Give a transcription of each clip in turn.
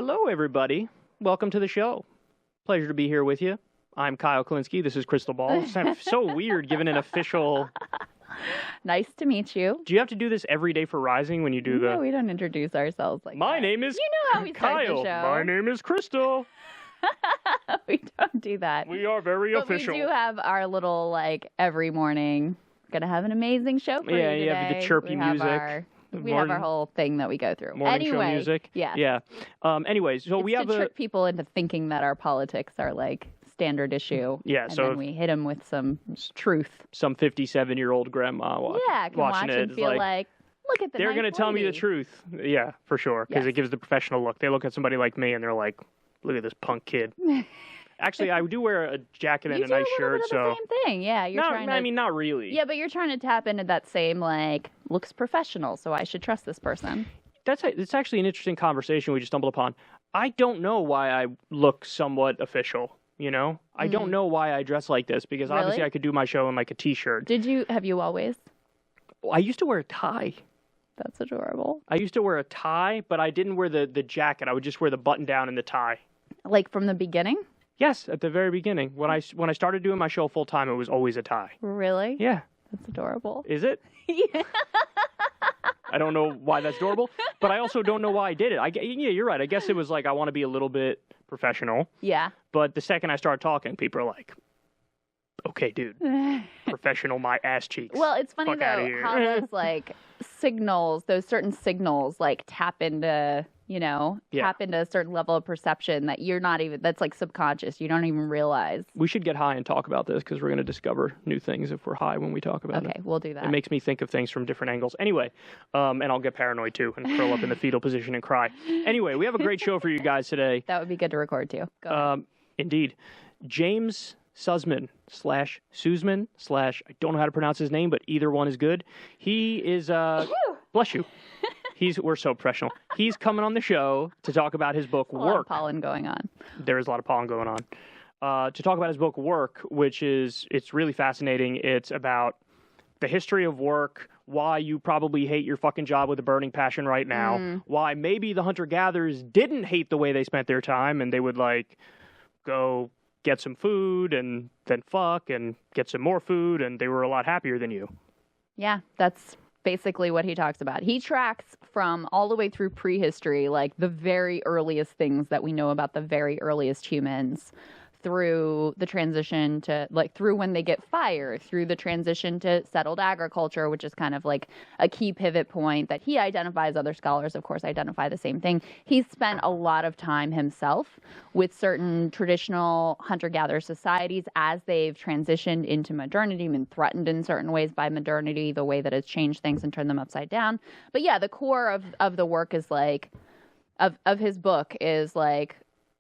Hello, everybody. Welcome to the show. Pleasure to be here with you. I'm Kyle Klinsky. This is Krystal Ball. It's so weird giving an official... Nice to meet you. Do you have to do this every day for Rising when you do the... No, we don't introduce ourselves like My that. name is... You know how we start Kyle. the show. My name is Krystal. We don't do that. We are very official. We do have our little, every morning, gonna have an amazing show for you today. You have the chirpy music. We have our whole thing that we go through. Morning show music. Yeah. Anyways, so we have to trick people into thinking that our politics are standard issue. Yeah, and then we hit them with some truth. Some 57-year-old grandma can watch watching it and feel like, look at the they're going to tell me the truth. Yeah, for sure, because it gives the professional look. They look at somebody like me and they're like, look at this punk kid. Actually, I do wear a jacket and a nice shirt, so... the same thing, yeah. Not really. Yeah, but you're trying to tap into that same, looks professional, so I should trust this person. It's actually an interesting conversation we just stumbled upon. I don't know why I look somewhat official, you know? I don't know why I dress like this, because obviously I could do my show in, a T-shirt. Have you always? I used to wear a tie. That's adorable. I used to wear a tie, but I didn't wear the jacket. I would just wear the button down and the tie. Like from the beginning? Yes, at the very beginning. When I started doing my show full time, it was always a tie. Really? Yeah. That's adorable. Is it? Yeah. I don't know why that's adorable, but I also don't know why I did it. Yeah, you're right. I guess it was I want to be a little bit professional. Yeah. But the second I started talking, people are like, okay, dude, professional my ass cheeks. Well, it's funny, though, how those, signals, those certain signals, tap into... tap into a certain level of perception that you're not even, that's subconscious. You don't even realize. We should get high and talk about this because we're going to discover new things if we're high when we talk about it. Okay, we'll do that. It makes me think of things from different angles. Anyway, and I'll get paranoid too and curl up in the fetal position and cry. Anyway, we have a great show for you guys today. That would be good to record too. Go ahead. Indeed. James Suzman / Suzman / I don't know how to pronounce his name, but either one is good. He is, bless you. We're so professional. He's coming on the show to talk about his book, Work. A lot of pollen going on. There is a lot of pollen going on. To talk about his book, Work, it's really fascinating. It's about the history of work, why you probably hate your fucking job with a burning passion right now, why maybe the hunter-gatherers didn't hate the way they spent their time, and they would, go get some food and then fuck and get some more food, and they were a lot happier than you. Yeah, that's... basically what he talks about. He tracks from all the way through prehistory, the very earliest things that we know about the very earliest humans, through the transition to, through when they get fired, through the transition to settled agriculture, which is kind of a key pivot point that he identifies. Other scholars, of course, identify the same thing. He's spent a lot of time himself with certain traditional hunter-gatherer societies as they've transitioned into modernity, been threatened in certain ways by modernity, the way that it's changed things and turned them upside down. But yeah, the core of the work is of his book is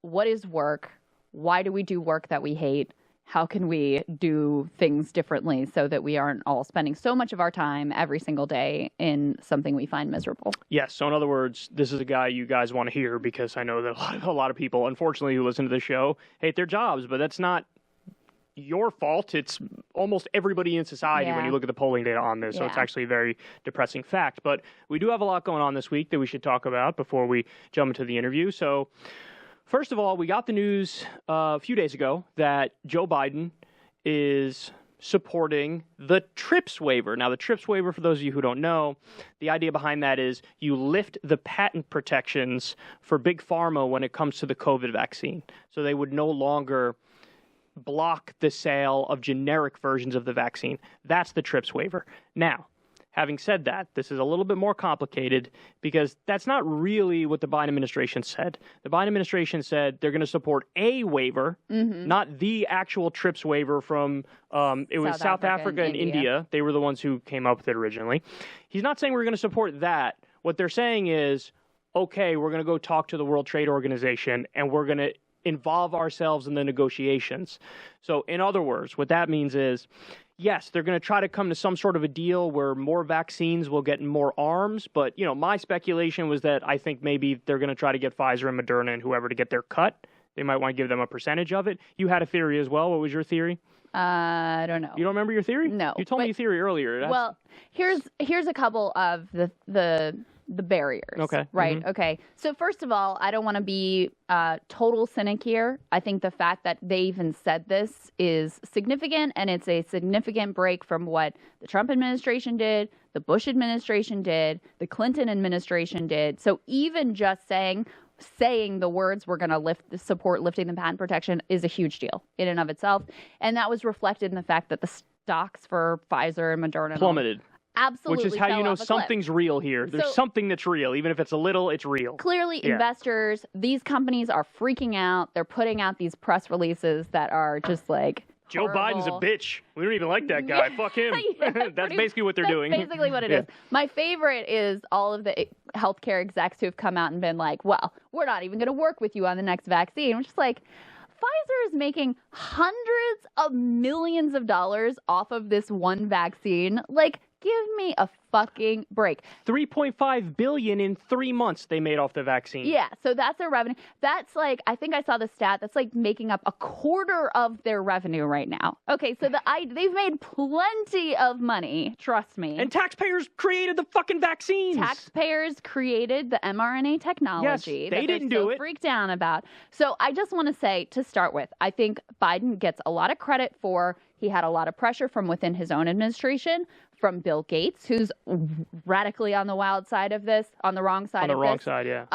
what is work? Why do we do work that we hate? How can we do things differently so that we aren't all spending so much of our time every single day in something we find miserable? Yes. So in other words, this is a guy you guys want to hear because I know that a lot of people, unfortunately, who listen to the show hate their jobs, but that's not your fault. It's almost everybody in society when you look at the polling data on this. So it's actually a very depressing fact. But we do have a lot going on this week that we should talk about before we jump into the interview. So first of all, we got the news a few days ago that Joe Biden is supporting the TRIPS waiver. Now, the TRIPS waiver, for those of you who don't know, the idea behind that is you lift the patent protections for Big Pharma when it comes to the COVID vaccine. So they would no longer block the sale of generic versions of the vaccine. That's the TRIPS waiver. Now, having said that, this is a little bit more complicated because that's not really what the Biden administration said. The Biden administration said they're going to support a waiver, not the actual TRIPS waiver from, it was South Africa and India. They were the ones who came up with it originally. He's not saying we're going to support that. What they're saying is, okay, we're going to go talk to the World Trade Organization and we're going to involve ourselves in the negotiations. So in other words, what that means is, yes, they're going to try to come to some sort of a deal where more vaccines will get more arms. But, my speculation was that I think maybe they're going to try to get Pfizer and Moderna and whoever to get their cut. They might want to give them a percentage of it. You had a theory as well. What was your theory? I don't know. You don't remember your theory? No. You told me your theory earlier. Well, here's a couple of the the barriers. Okay. Right? Mm-hmm. Okay. So first of all, I don't want to be total cynic here. I think the fact that they even said this is significant, and it's a significant break from what the Trump administration did, the Bush administration did, the Clinton administration did. So even just saying the words we're going to support lifting the patent protection is a huge deal in and of itself. And that was reflected in the fact that the stocks for Pfizer and Moderna plummeted. Absolutely. Which is how you know something's real here. There's something that's real. Even if it's a little, it's real. Clearly, investors, these companies are freaking out. They're putting out these press releases that are just like, Joe horrible. Biden's a bitch. We don't even like that guy. Fuck him. That's basically what they're doing. That's basically what it is. My favorite is all of the healthcare execs who have come out and been like, well, we're not even going to work with you on the next vaccine. Which is like, Pfizer is making hundreds of millions of dollars off of this one vaccine. Like, give me a fucking break. $3.5 billion in 3 months they made off the vaccine. Yeah, so that's their revenue. That's like, I think I saw the stat, that's like making up a quarter of their revenue right now. Okay, so they've made plenty of money, trust me. And taxpayers created the fucking vaccines. Taxpayers created the mRNA technology. Yes, they didn't do it. Freaked down about. So I just want to say, to start with, I think Biden gets a lot of credit for, he had a lot of pressure from within his own administration, from Bill Gates, who's radically on the wild side of this, on the wrong side of this. On the wrong side, yeah.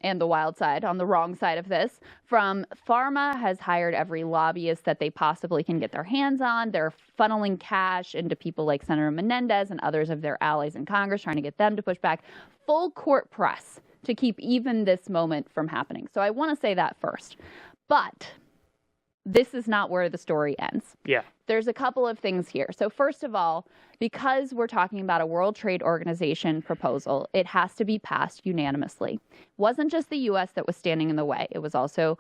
And the wild side, on the wrong side of this. From Pharma has hired every lobbyist that they possibly can get their hands on. They're funneling cash into people like Senator Menendez and others of their allies in Congress, trying to get them to push back. Full court press to keep even this moment from happening. So I want to say that first. But this is not where the story ends. Yeah. There's a couple of things here. So first of all, because we're talking about a World Trade Organization proposal, it has to be passed unanimously. It wasn't just the U.S. that was standing in the way. It was also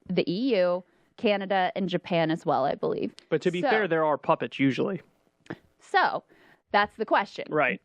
the EU, Canada, and Japan as well, I believe. But to be fair, there are puppets usually. So that's the question. Right.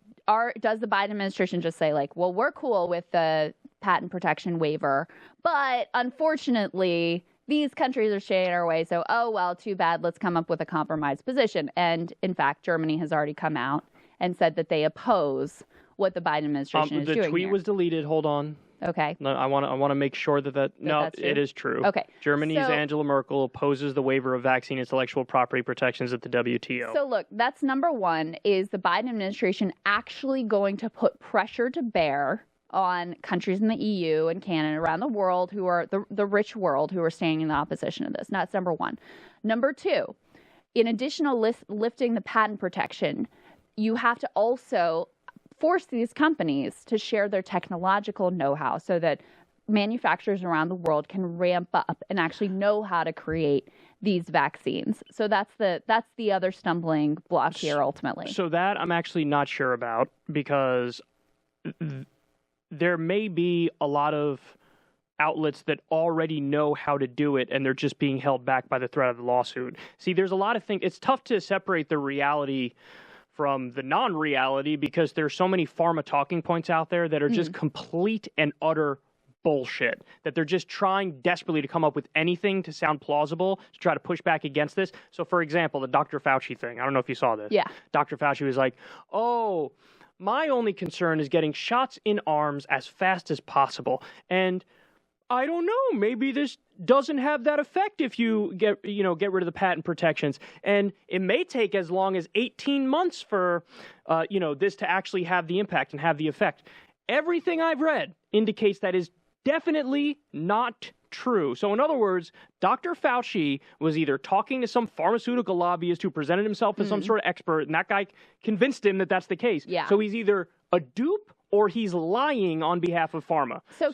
Does the Biden administration just say, like, well, we're cool with the patent protection waiver, but unfortunately, these countries are staying our way, so, oh, well, too bad, let's come up with a compromise position. And, in fact, Germany has already come out and said that they oppose what the Biden administration is doing The tweet here. was deleted. Hold on. Okay. No, I want to make sure that no, it is true. Okay. Germany's Angela Merkel opposes the waiver of vaccine intellectual property protections at the WTO. So, look, that's number one. Is the Biden administration actually going to put pressure to bear on countries in the EU and Canada around the world who are the rich world who are standing in the opposition to this? That's number one. Number two, in addition to lifting the patent protection, you have to also force these companies to share their technological know-how so that manufacturers around the world can ramp up and actually know how to create these vaccines. So that's the other stumbling block here ultimately. So that I'm actually not sure about, because there may be a lot of outlets that already know how to do it, and they're just being held back by the threat of the lawsuit. See, there's a lot of things. It's tough to separate the reality from the non-reality, because there's so many pharma talking points out there that are just complete and utter bullshit, that they're just trying desperately to come up with anything to sound plausible to try to push back against this. So, for example, the Dr. Fauci thing. I don't know if you saw this. Yeah. Dr. Fauci was like, oh, my only concern is getting shots in arms as fast as possible. And I don't know, maybe this doesn't have that effect if you get rid of the patent protections. And it may take as long as 18 months for, this to actually have the impact and have the effect. Everything I've read indicates that is definitely not true. So in other words, Dr. Fauci was either talking to some pharmaceutical lobbyist who presented himself as some sort of expert, and that guy convinced him that that's the case. Yeah. So he's either a dupe or he's lying on behalf of pharma. So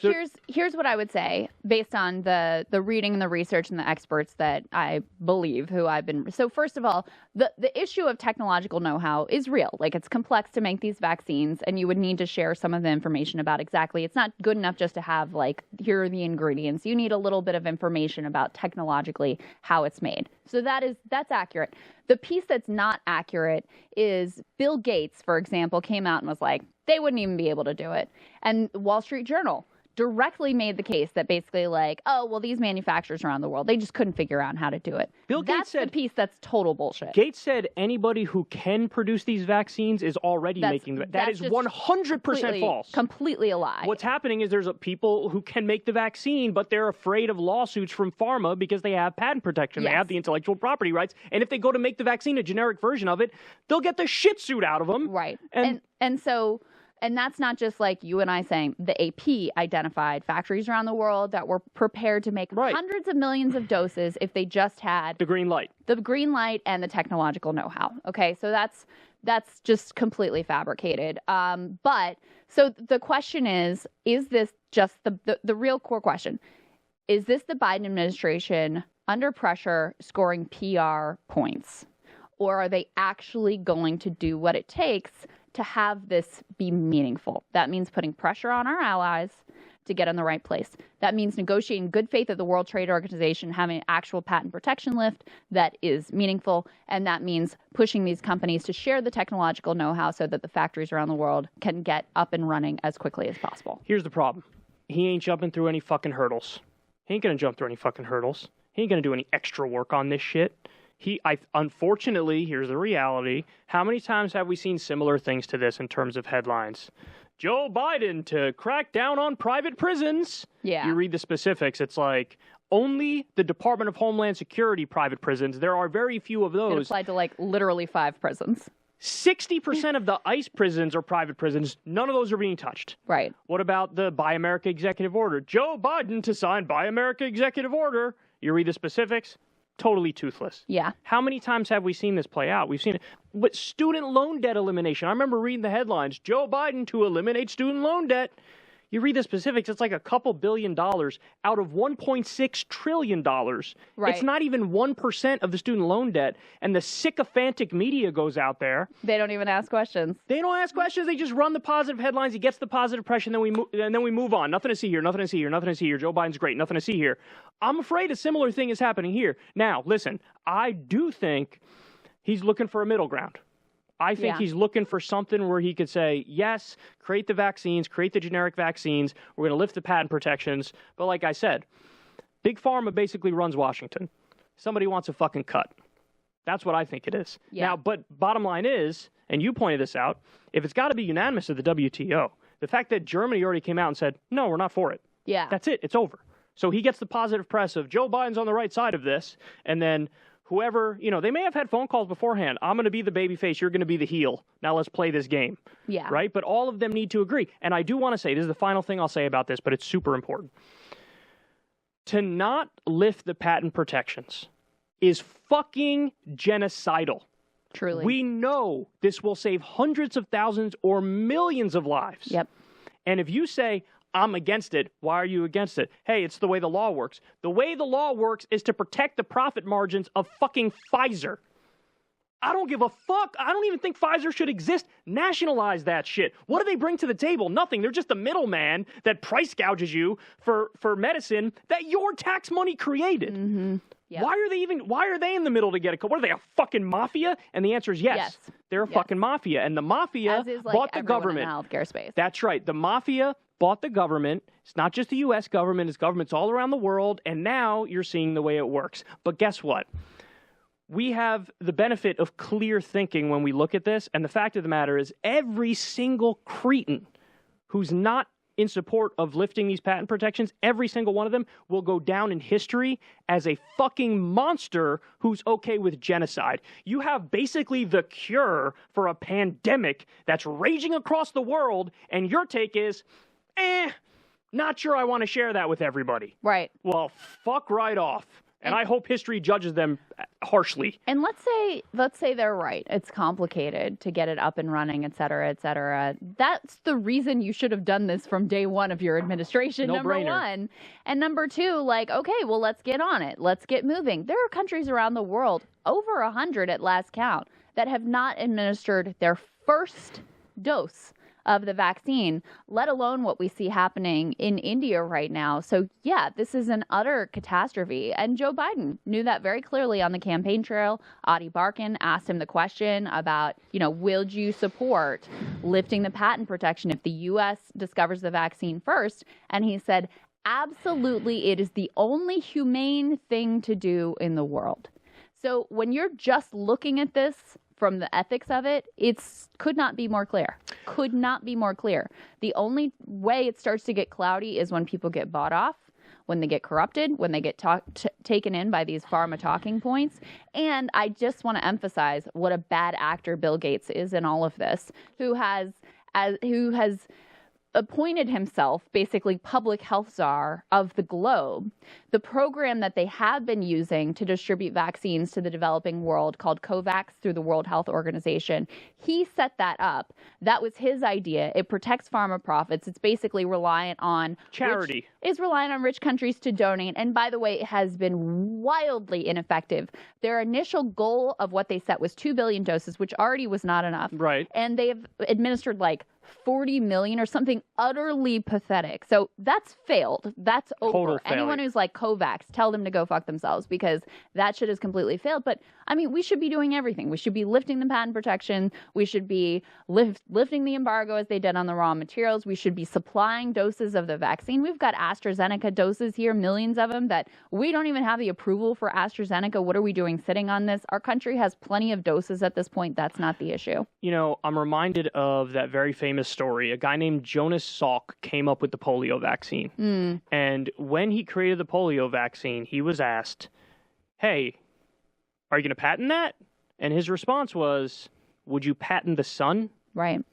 here's what I would say, based on the reading and the research and the experts that I believe who I've been. So first of all, the issue of technological know-how is real. Like, it's complex to make these vaccines, and you would need to share some of the information about exactly. It's not good enough just to have, like, here are the ingredients. You need a little bit of information about technologically how it's made. So that's accurate. The piece that's not accurate is Bill Gates, for example, came out and was like, they wouldn't even be able to do it. And Wall Street Journal directly made the case that basically like, oh, well, these manufacturers around the world, they just couldn't figure out how to do it. Bill Gates said, the piece that's total bullshit. Gates said anybody who can produce these vaccines is already making them. That is 100% false. Completely a lie. What's happening is there's people who can make the vaccine, but they're afraid of lawsuits from pharma because they have patent protection. Yes. They have the intellectual property rights. And if they go to make the vaccine, a generic version of it, they'll get the shit suit out of them. Right. And that's not just like you and I saying the AP identified factories around the world that were prepared to make hundreds of millions of doses if they just had the green light and the technological know-how. Okay, so that's just completely fabricated. But so the question is this just the real core question? Is this the Biden administration under pressure scoring PR points? Or are they actually going to do what it takes to have this be meaningful? That means putting pressure on our allies to get in the right place. That means negotiating good faith at the World Trade Organization, having an actual patent protection lift that is meaningful. And that means pushing these companies to share the technological know-how so that the factories around the world can get up and running as quickly as possible. Here's the problem. He ain't jumping through any fucking hurdles. He ain't going to jump through any fucking hurdles. He ain't going to do any extra work on this shit. Unfortunately, here's the reality. How many times have we seen similar things to this in terms of headlines? Joe Biden to crack down on private prisons. Yeah. You read the specifics. It's like only the Department of Homeland Security private prisons. There are very few of those. It applied to like literally 5 prisons. 60% of the ICE prisons are private prisons. None of those are being touched. Right. What about the Buy America Executive Order? Joe Biden to sign Buy America Executive Order. You read the specifics. Totally toothless. Yeah. How many times have we seen this play out? We've seen it. But student loan debt elimination. I remember reading the headlines. Joe Biden to eliminate student loan debt. You read the specifics, it's like a couple $2 billion out of $1.6 trillion. Right. It's not even 1% of the student loan debt. And the sycophantic media goes out there. They don't even ask questions. They don't ask questions. They just run the positive headlines. He gets the positive press, and then we move on. Nothing to see here. Nothing to see here. Nothing to see here. Joe Biden's great. Nothing to see here. I'm afraid a similar thing is happening here. Now, listen, I do think he's looking for a middle ground. I think he's looking for something where he could say, yes, create the vaccines, create the generic vaccines. We're going to lift the patent protections. But like I said, Big Pharma basically runs Washington. Somebody wants a fucking cut. That's what I think it is. Yeah. Now, but bottom line is, and you pointed this out, if it's got to be unanimous at the WTO, the fact that Germany already came out and said, no, we're not for it. Yeah. That's it. It's over. So he gets the positive press of Joe Biden's on the right side of this, and then whoever, they may have had phone calls beforehand. I'm going to be the baby face. You're going to be the heel. Now let's play this game. Yeah. Right? But all of them need to agree. And I do want to say, this is the final thing I'll say about this, but it's super important. To not lift the patent protections is fucking genocidal. Truly. We know this will save hundreds of thousands or millions of lives. Yep. And if you say, I'm against it. Why are you against it? Hey, it's the way the law works. The way the law works is to protect the profit margins of fucking Pfizer. I don't give a fuck. I don't even think Pfizer should exist. Nationalize that shit. What do they bring to the table? Nothing. They're just a middleman that price gouges you for medicine that your tax money created. Mm-hmm. Yep. Why are they in the middle to get a cut? What are they, a fucking mafia? And the answer is yes. They're a fucking mafia. And the mafia bought the government. In the healthcare space. That's right. The mafia bought the government. It's not just the U.S. government. It's governments all around the world. And now you're seeing the way it works. But guess what? We have the benefit of clear thinking when we look at this. And the fact of the matter is every single cretin who's not in support of lifting these patent protections, every single one of them will go down in history as a fucking monster who's okay with genocide. You have basically the cure for a pandemic that's raging across the world, and your take is, not sure I want to share that with everybody. Right. Well, fuck right off. And I hope history judges them harshly. And let's say they're right. It's complicated to get it up and running, et cetera, et cetera. That's the reason you should have done this from day one of your administration, number one. And number two, okay, well, let's get on it. Let's get moving. There are countries around the world, over 100 at last count, that have not administered their first dose of the vaccine, let alone what we see happening in India right now. So, yeah, this is an utter catastrophe. And Joe Biden knew that very clearly on the campaign trail. Adi Barkan asked him the question about, will you support lifting the patent protection if the U.S. discovers the vaccine first? And he said, absolutely, it is the only humane thing to do in the world. So when you're just looking at this from the ethics of it, could not be more clear. Could not be more clear. The only way it starts to get cloudy is when people get bought off, when they get corrupted, when they get taken in by these pharma talking points. And I just want to emphasize what a bad actor Bill Gates is in all of this, who has appointed himself basically public health czar of the globe. The program that they have been using to distribute vaccines to the developing world, called COVAX through the World Health Organization, he set that up. That was his idea. It protects pharma profits. It's basically reliant on charity. Is reliant on rich countries to donate. And by the way, it has been wildly ineffective. Their initial goal of what they set was 2 billion doses, which already was not enough. Right. And they've administered 40 million or something utterly pathetic. So that's failed. That's over. Total Anyone failure. who's like COVAX, tell them to go fuck themselves, because that shit has completely failed. But I mean, we should be doing everything. We should be lifting the patent protection. We should be lifting the embargo as they did on the raw materials. We should be supplying doses of the vaccine. We've got AstraZeneca doses here, millions of them, that we don't even have the approval for AstraZeneca. What are we doing sitting on this? Our country has plenty of doses at this point. That's not the issue. I'm reminded of that very famous story. A guy named Jonas Salk came up with the polio vaccine. And when he created the polio vaccine, he was asked, hey, are you going to patent that? And his response was, would you patent the sun? Right.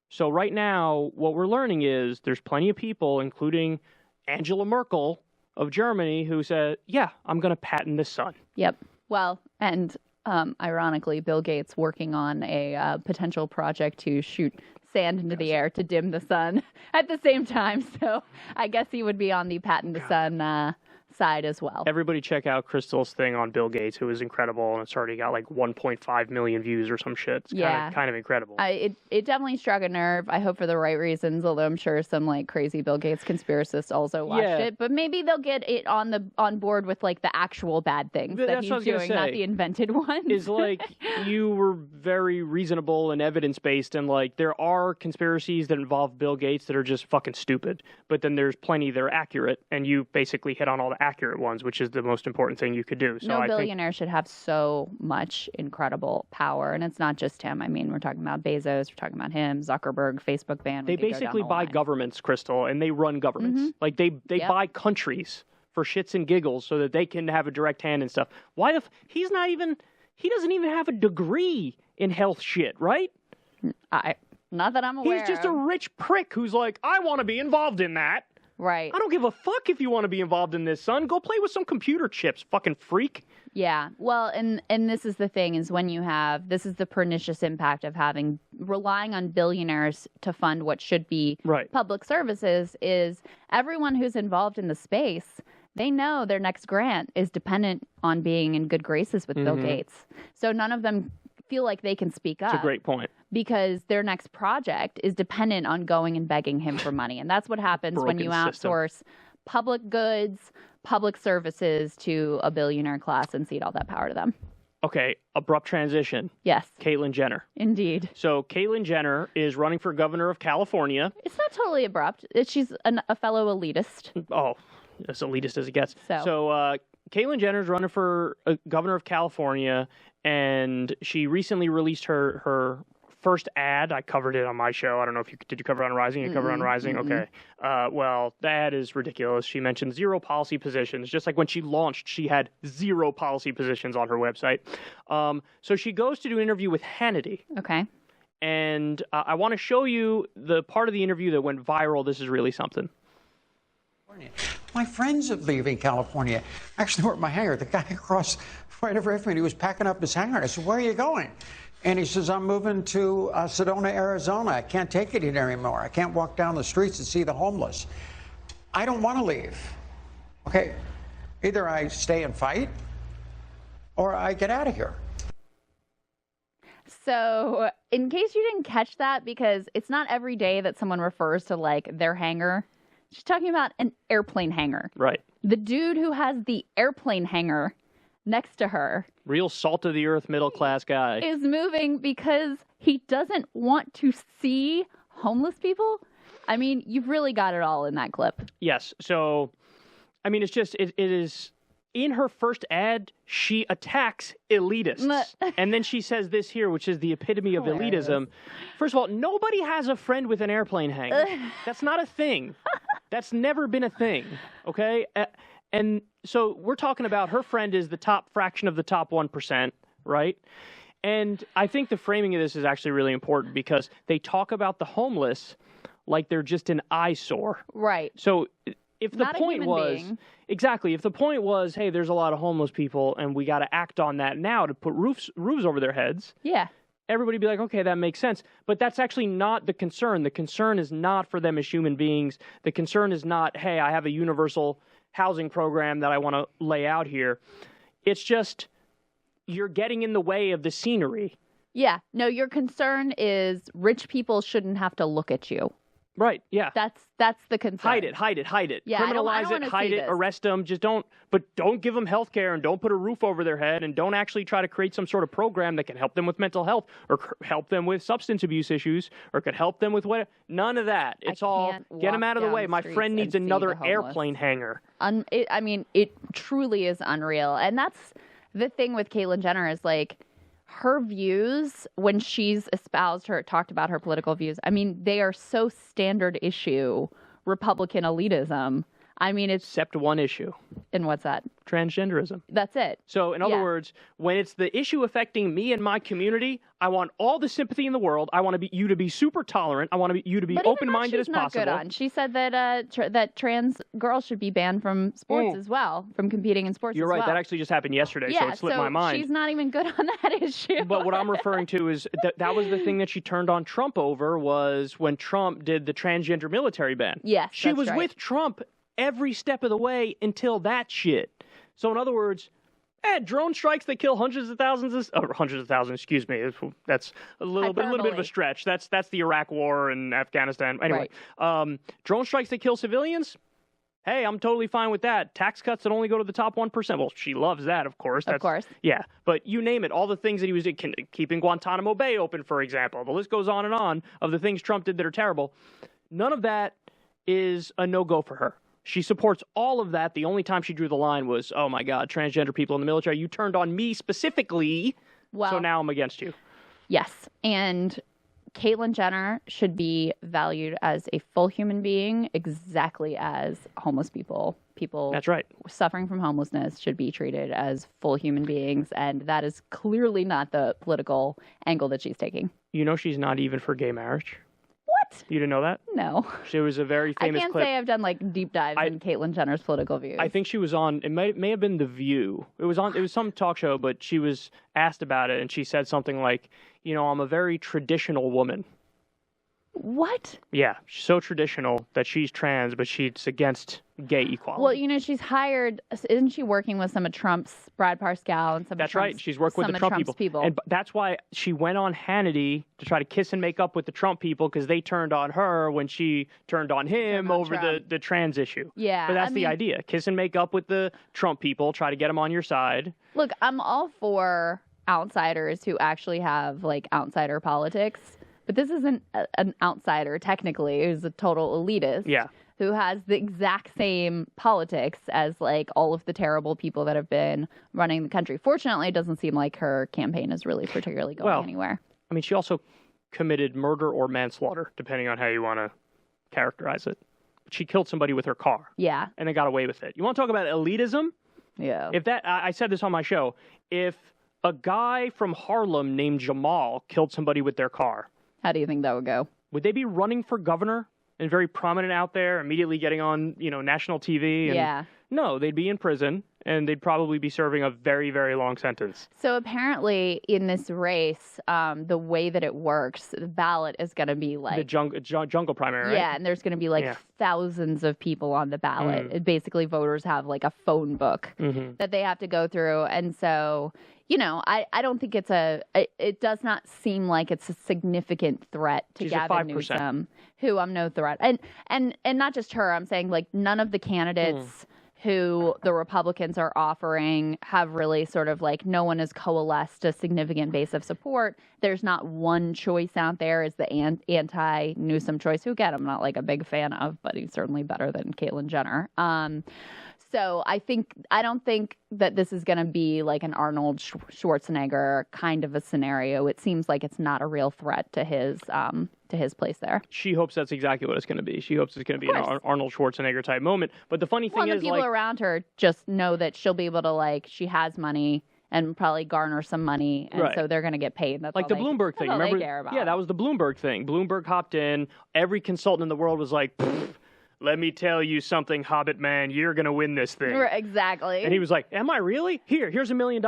So right now, what we're learning is there's plenty of people, including Angela Merkel of Germany, who said, yeah, I'm going to patent the sun. Yep. Well, and ironically, Bill Gates working on a potential project to shoot sand into the air to dim the sun at the same time. So I guess he would be on the patent the sun side as well. Everybody check out Krystal's thing on Bill Gates, who is incredible, and it's already got 1.5 million views or some shit. It's kind of incredible. It definitely struck a nerve. I hope for the right reasons, although I'm sure some crazy Bill Gates conspiracists also watched it. But maybe they'll get it on board with the actual bad things that he's doing, not the invented ones. Is you were very reasonable and evidence-based, and there are conspiracies that involve Bill Gates that are just fucking stupid. But then there's plenty that are accurate, and you basically hit on all the accurate ones, which is the most important thing you could do. So no billionaire should have so much incredible power, and it's not just him. I mean, we're talking about Bezos, we're talking about him, Zuckerberg, Facebook ban. They basically buy governments, Crystal, and they run governments. They buy countries for shits and giggles so that they can have a direct hand and stuff. Why he doesn't even have a degree in health shit, right? Not that I'm aware. He's just a rich prick who's I want to be involved in that. Right. I don't give a fuck if you want to be involved in this, son. Go play with some computer chips, fucking freak. Yeah. Well, and this is the thing, is when this is the pernicious impact of relying on billionaires to fund what should be public services, is everyone who's involved in the space, they know their next grant is dependent on being in good graces with Bill Gates. So none of them feel like they can speak up. That's a great point. Because their next project is dependent on going and begging him for money. And that's what happens when you outsource public goods, public services to a billionaire class and cede all that power to them. Okay, abrupt transition. Yes. Caitlyn Jenner. Indeed. So Caitlyn Jenner is running for governor of California. It's not totally abrupt. She's a fellow elitist. Oh, as elitist as it gets. So Caitlyn Jenner is running for governor of California, and she recently released her first ad. I covered it on my show. I don't know if did you cover it on Rising? You cover it on Rising? Okay. Well, the ad is ridiculous. She mentioned 0 policy positions. Just like when she launched, she had 0 policy positions on her website. So she goes to do an interview with Hannity. Okay. And I want to show you the part of the interview that went viral. This is really something. My friends are leaving California. Actually, were at my hangar. The guy across right over from me, he was packing up his hangar. I said, where are you going? And he says, I'm moving to Sedona, Arizona. I can't take it here anymore. I can't walk down the streets and see the homeless. I don't want to leave. Okay, either I stay and fight or I get out of here. So in case you didn't catch that, because it's not every day that someone refers to, like, their hangar. She's talking about an airplane hangar. Right. The dude who has the airplane hangar next to her, real salt of the earth middle class guy, is moving because he doesn't want to see homeless people. I mean, you've really got it all in that clip. Yes. So, I mean, it's just, it is, in her first ad, she attacks elitists. And then she says this here, which is the epitome of elitism. First of all, nobody has a friend with an airplane hangar. That's not a thing. That's never been a thing. Okay? And so we're talking about her friend is the top fraction of the top 1%, right? And I think the framing of this is actually really important because they talk about the homeless like they're just an eyesore. Right. So if the Not a point human was being. exactly, if the point was, hey, there's a lot of homeless people and we got to act on that now to put roofs over their heads. Yeah. Everybody be like, okay, that makes sense. But that's actually not the concern. The concern is not for them as human beings. The concern is not, hey, I have a universal housing program that I want to lay out here. It's just you're getting in the way of the scenery. Yeah. No, your concern is rich people shouldn't have to look at you. Right, yeah. That's the concern. Hide it. Yeah, I don't Criminalize wanna it, hide see it, this. arrest them. Just don't give them health care and don't put a roof over their head and don't actually try to create some sort of program that can help them with mental health or help them with substance abuse issues or could help them with what. None of that. It's all get them out of the way. My friend needs another airplane hangar. I mean, it truly is unreal. And that's the thing with Caitlyn Jenner is like, her views when she's talked about her political views, I mean, they are so standard issue Republican elitism. I mean, it's... Except one issue. And what's that? Transgenderism. That's it. So, in other words, when it's the issue affecting me and my community, I want all the sympathy in the world. I want you to be super tolerant. I want you to be open-minded as possible. Good on. She said that that trans girls should be banned from sports as well, from competing in sports. You're right. That actually just happened yesterday, so it slipped my mind. She's not even good on that issue. But what I'm referring to is that was the thing that she turned on Trump over was when Trump did the transgender military ban. Yes, she was with Trump every step of the way until that shit. So in other words, drone strikes that kill hundreds of thousands, excuse me. That's a little bit of a stretch. That's the Iraq war and Afghanistan. Anyway, drone strikes that kill civilians. Hey, I'm totally fine with that. Tax cuts that only go to the top 1%. Well, she loves that, of course. Of course. Yeah, but you name it. All the things that he was keeping Guantanamo Bay open, for example. The list goes on and on of the things Trump did that are terrible. None of that is a no-go for her. She supports all of that. The only time she drew the line was, oh my God, transgender people in the military. You turned on me specifically, so now I'm against you. Yes, and Caitlyn Jenner should be valued as a full human being, exactly as homeless people. People That's right. suffering from homelessness should be treated as full human beings, and that is clearly not the political angle that she's taking. You know she's not even for gay marriage. What? You didn't know that? No. She was a very famous clip. I can't say I've done like deep dives in Caitlyn Jenner's political views. I think she was on, it may have been The View. It was some talk show, but she was asked about it and she said something like, I'm a very traditional woman. What? Yeah, she's so traditional that she's trans, but she's against gay equality. Well, she's hired, isn't she working with some of Trump's, Brad Parscale and some That's of Trump's, right, she's worked with the Trump people. And that's why she went on Hannity to try to kiss and make up with the Trump people because they turned on her when she turned on him over the trans issue. Yeah. But that's the idea. Kiss and make up with the Trump people, try to get them on your side. Look, I'm all for outsiders who actually have like outsider politics. But this isn't an outsider, technically. Who's a total elitist. Yeah. Who has the exact same politics as, like, all of the terrible people that have been running the country. Fortunately, it doesn't seem like her campaign is really particularly going anywhere. I mean, she also committed murder or manslaughter, depending on how you want to characterize it. She killed somebody with her car. Yeah. And they got away with it. You want to talk about elitism? Yeah. I said this on my show. If a guy from Harlem named Jamal killed somebody with their car, how do you think that would go? Would they be running for governor and very prominent out there, immediately getting on, national TV? And no, they'd be in prison and they'd probably be serving a very, very long sentence. So apparently in this race, the way that it works, the ballot is going to be like... The jungle primary, right? Yeah, and there's going to be thousands of people on the ballot. Basically, voters have like a phone book that they have to go through. And so I don't think it does not seem like it's a significant threat to She's Gavin Newsom, who I'm no threat. And not just her, I'm saying like none of the candidates who the Republicans are offering have really sort of like, no one has coalesced a significant base of support. There's not one choice out there as the anti-Newsom choice, who again, I'm not like a big fan of, but he's certainly better than Caitlyn Jenner. So I don't think that this is going to be like an Arnold Schwarzenegger kind of a scenario. It seems like it's not a real threat to his place there. She hopes that's exactly what it's going to be. She hopes it's going to be an Arnold Schwarzenegger type moment. But the funny thing is, the people around her just know that she'll be able to, like, she has money and probably garner some money, and so they're going to get paid. That's like the Bloomberg thing. Remember? They care about. Yeah, that was the Bloomberg thing. Bloomberg hopped in. Every consultant in the world was like, let me tell you something, Hobbit man, you're going to win this thing. Exactly. And he was like, am I really? Here's $1 million.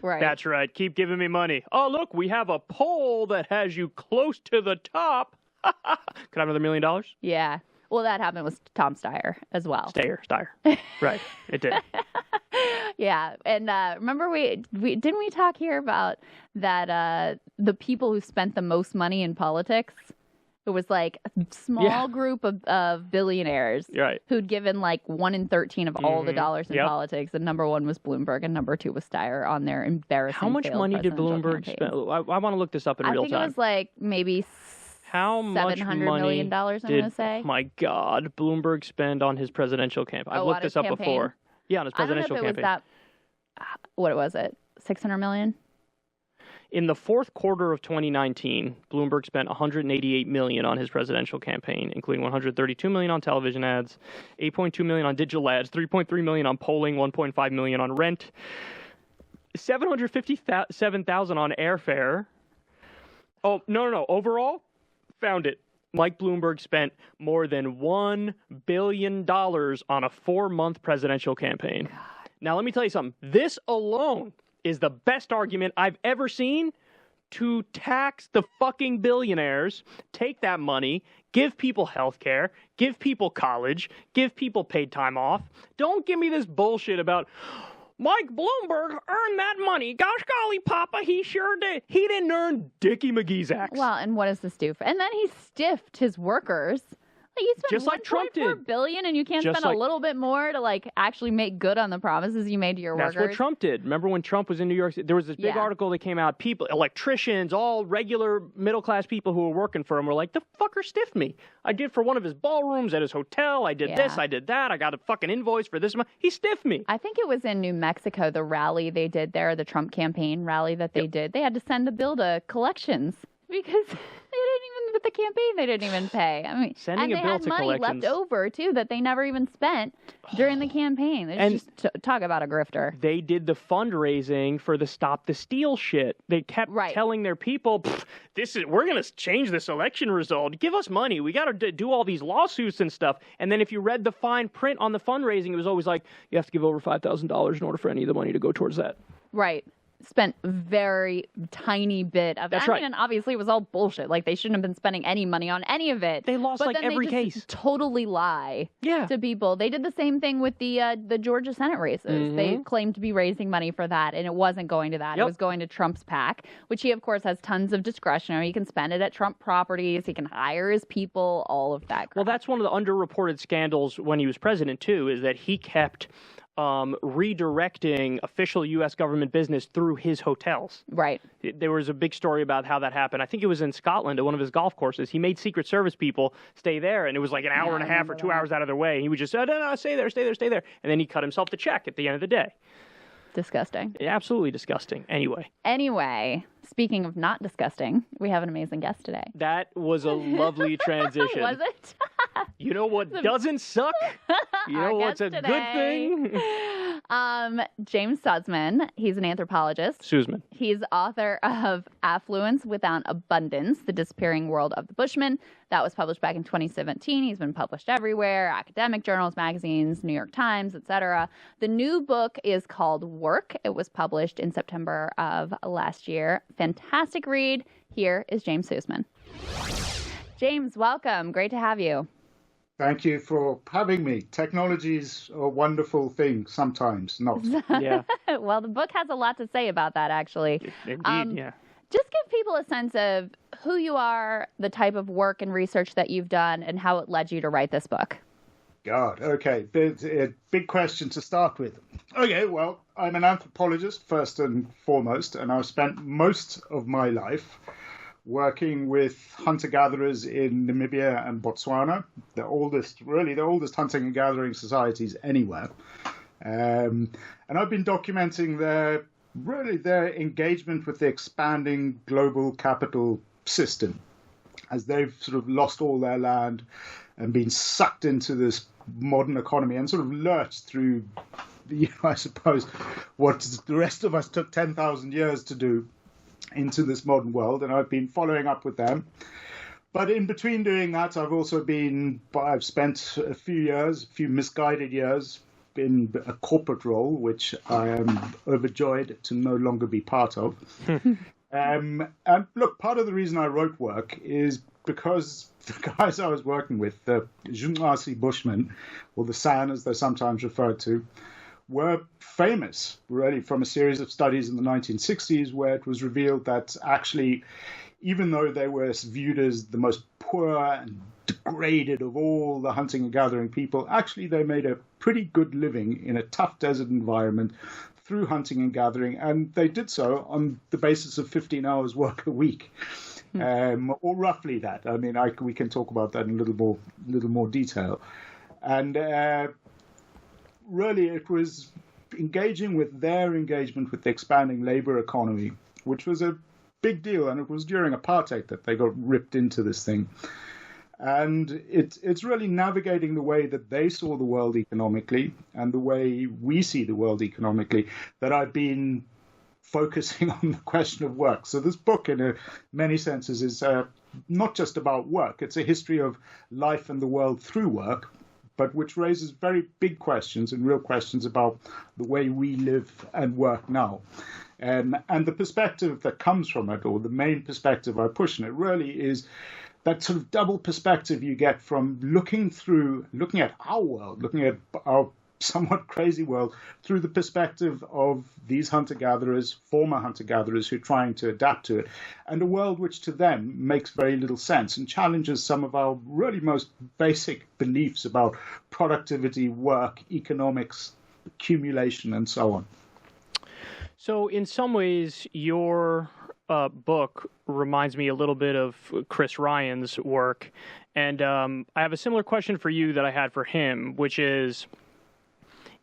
Right. That's right. Keep giving me money. Oh, look, we have a poll that has you close to the top. Could I have another $1 million? Yeah. Well, that happened with Tom Steyer as well. Steyer. Right. It did. Yeah. And remember we didn't we talk here about that the people who spent the most money in politics? It was like a small group of billionaires who'd given like 1 in 13 of all the dollars in politics. And number 1 was Bloomberg and number 2 was Steyer on their embarrassing. How much money did Bloomberg spend? I want to look this up in real time. I think it was like maybe $700 million, I'm going to say. My God, Bloomberg spend on his presidential campaign. I've looked this up before. Yeah, on his presidential campaign. What was it? $600 million? In the fourth quarter of 2019, Bloomberg spent $188 million on his presidential campaign, including $132 million on television ads, $8.2 million on digital ads, $3.3 million on polling, $1.5 million on rent, $757,000 on airfare. Oh, no. Overall, found it. Mike Bloomberg spent more than $1 billion on a 4-month presidential campaign. God. Now, let me tell you something. This alone is the best argument I've ever seen to tax the fucking billionaires, take that money, give people health care, give people college, give people paid time off. Don't give me this bullshit about Mike Bloomberg earned that money. Gosh golly, Papa, he sure did. He didn't earn Dickie McGee's axe. Well, and what does this do? And then he stiffed his workers. Like, you spent just like Trump did. $1.4 billion, and you can't spend a little bit more to like actually make good on the promises you made to your workers. That's what Trump did. Remember when Trump was in New York? There was this big article that came out. People, electricians, all regular middle class people who were working for him were like, "The fucker stiffed me. I did for one of his ballrooms at his hotel. I did this. I did that. I got a fucking invoice for this. He stiffed me." I think it was in New Mexico, the rally they did there, the Trump campaign rally that they did. They had to send a bill to collections because with the campaign, they didn't even pay. I mean, sending a bill to collections. And they had money left over, too, that they never even spent during the campaign. Talk about a grifter. They did the fundraising for the Stop the Steal shit. They kept telling their people, we're going to change this election result. Give us money. We got to do all these lawsuits and stuff. And then if you read the fine print on the fundraising, it was always like, you have to give over $5,000 in order for any of the money to go towards that. Right. Spent very tiny bit of it. That's right. And obviously it was all bullshit. Like, they shouldn't have been spending any money on any of it. They lost every case. Totally lie to people. They did the same thing with the Georgia Senate races. Mm-hmm. They claimed to be raising money for that, and it wasn't going to that. It was going to Trump's PAC, which he, of course, has tons of discretion. He can spend it at Trump properties. He can hire his people, all of that crap. Well, that's one of the underreported scandals when he was president, too, is that he kept redirecting official U.S. government business through his hotels. Right. There was a big story about how that happened. I think it was in Scotland at one of his golf courses. He made Secret Service people stay there, and it was like an hour and a half or 2 hours out of their way. And he would just say, no, stay there. And then he cut himself the check at the end of the day. Disgusting. Absolutely disgusting. Anyway, speaking of not disgusting, we have an amazing guest today. That was a lovely transition. Was it? You know what doesn't suck? You know what's a good thing? James Suzman. He's an anthropologist. Suzman. He's author of Affluence Without Abundance, The Disappearing World of the Bushmen. That was published back in 2017. He's been published everywhere, academic journals, magazines, New York Times, etc. The new book is called Work. It was published in September of last year. Fantastic read. Here is James Suzman. James, welcome. Great to have you. Thank you for having me. Technology is a wonderful thing, sometimes not. Yeah, Well, the book has a lot to say about that, actually. indeed. Yeah. Just give people a sense of who you are, the type of work and research that you've done, and how it led you to write this book. God, okay, big question to start with. Okay, well, I'm an anthropologist first and foremost, and I've spent most of my life working with hunter-gatherers in Namibia and Botswana, the oldest hunting and gathering societies anywhere. And I've been documenting their engagement with the expanding global capital system as they've sort of lost all their land and been sucked into this modern economy and sort of lurched through, I suppose, what the rest of us took 10,000 years to do into this modern world. And I've been following up with them. But in between doing that, I've spent a few misguided years in a corporate role, which I am overjoyed to no longer be part of. And look, part of the reason I wrote work is because the guys I was working with, the Junasi Bushmen, or the San as they're sometimes referred to, were famous, really, from a series of studies in the 1960s where it was revealed that actually, even though they were viewed as the most poor and degraded of all the hunting and gathering people, actually they made a pretty good living in a tough desert environment through hunting and gathering, and they did so on the basis of 15 hours work a week, or roughly that. I mean, we can talk about that in a little more detail. And really, it was engaging with their engagement with the expanding labor economy, which was a big deal, and it was during apartheid that they got ripped into this thing. And it's really navigating the way that they saw the world economically and the way we see the world economically that I've been focusing on the question of work. So this book, in many senses, is not just about work. It's a history of life and the world through work, but which raises very big questions and real questions about the way we live and work now. And the perspective that comes from it, or the main perspective I push in it, really is that sort of double perspective you get from looking at our world, looking at our somewhat crazy world through the perspective of these hunter-gatherers, former hunter-gatherers who are trying to adapt to it, and a world which to them makes very little sense and challenges some of our really most basic beliefs about productivity, work, economics, accumulation, and so on. So in some ways, your book reminds me a little bit of Chris Ryan's work. And I have a similar question for you that I had for him, which is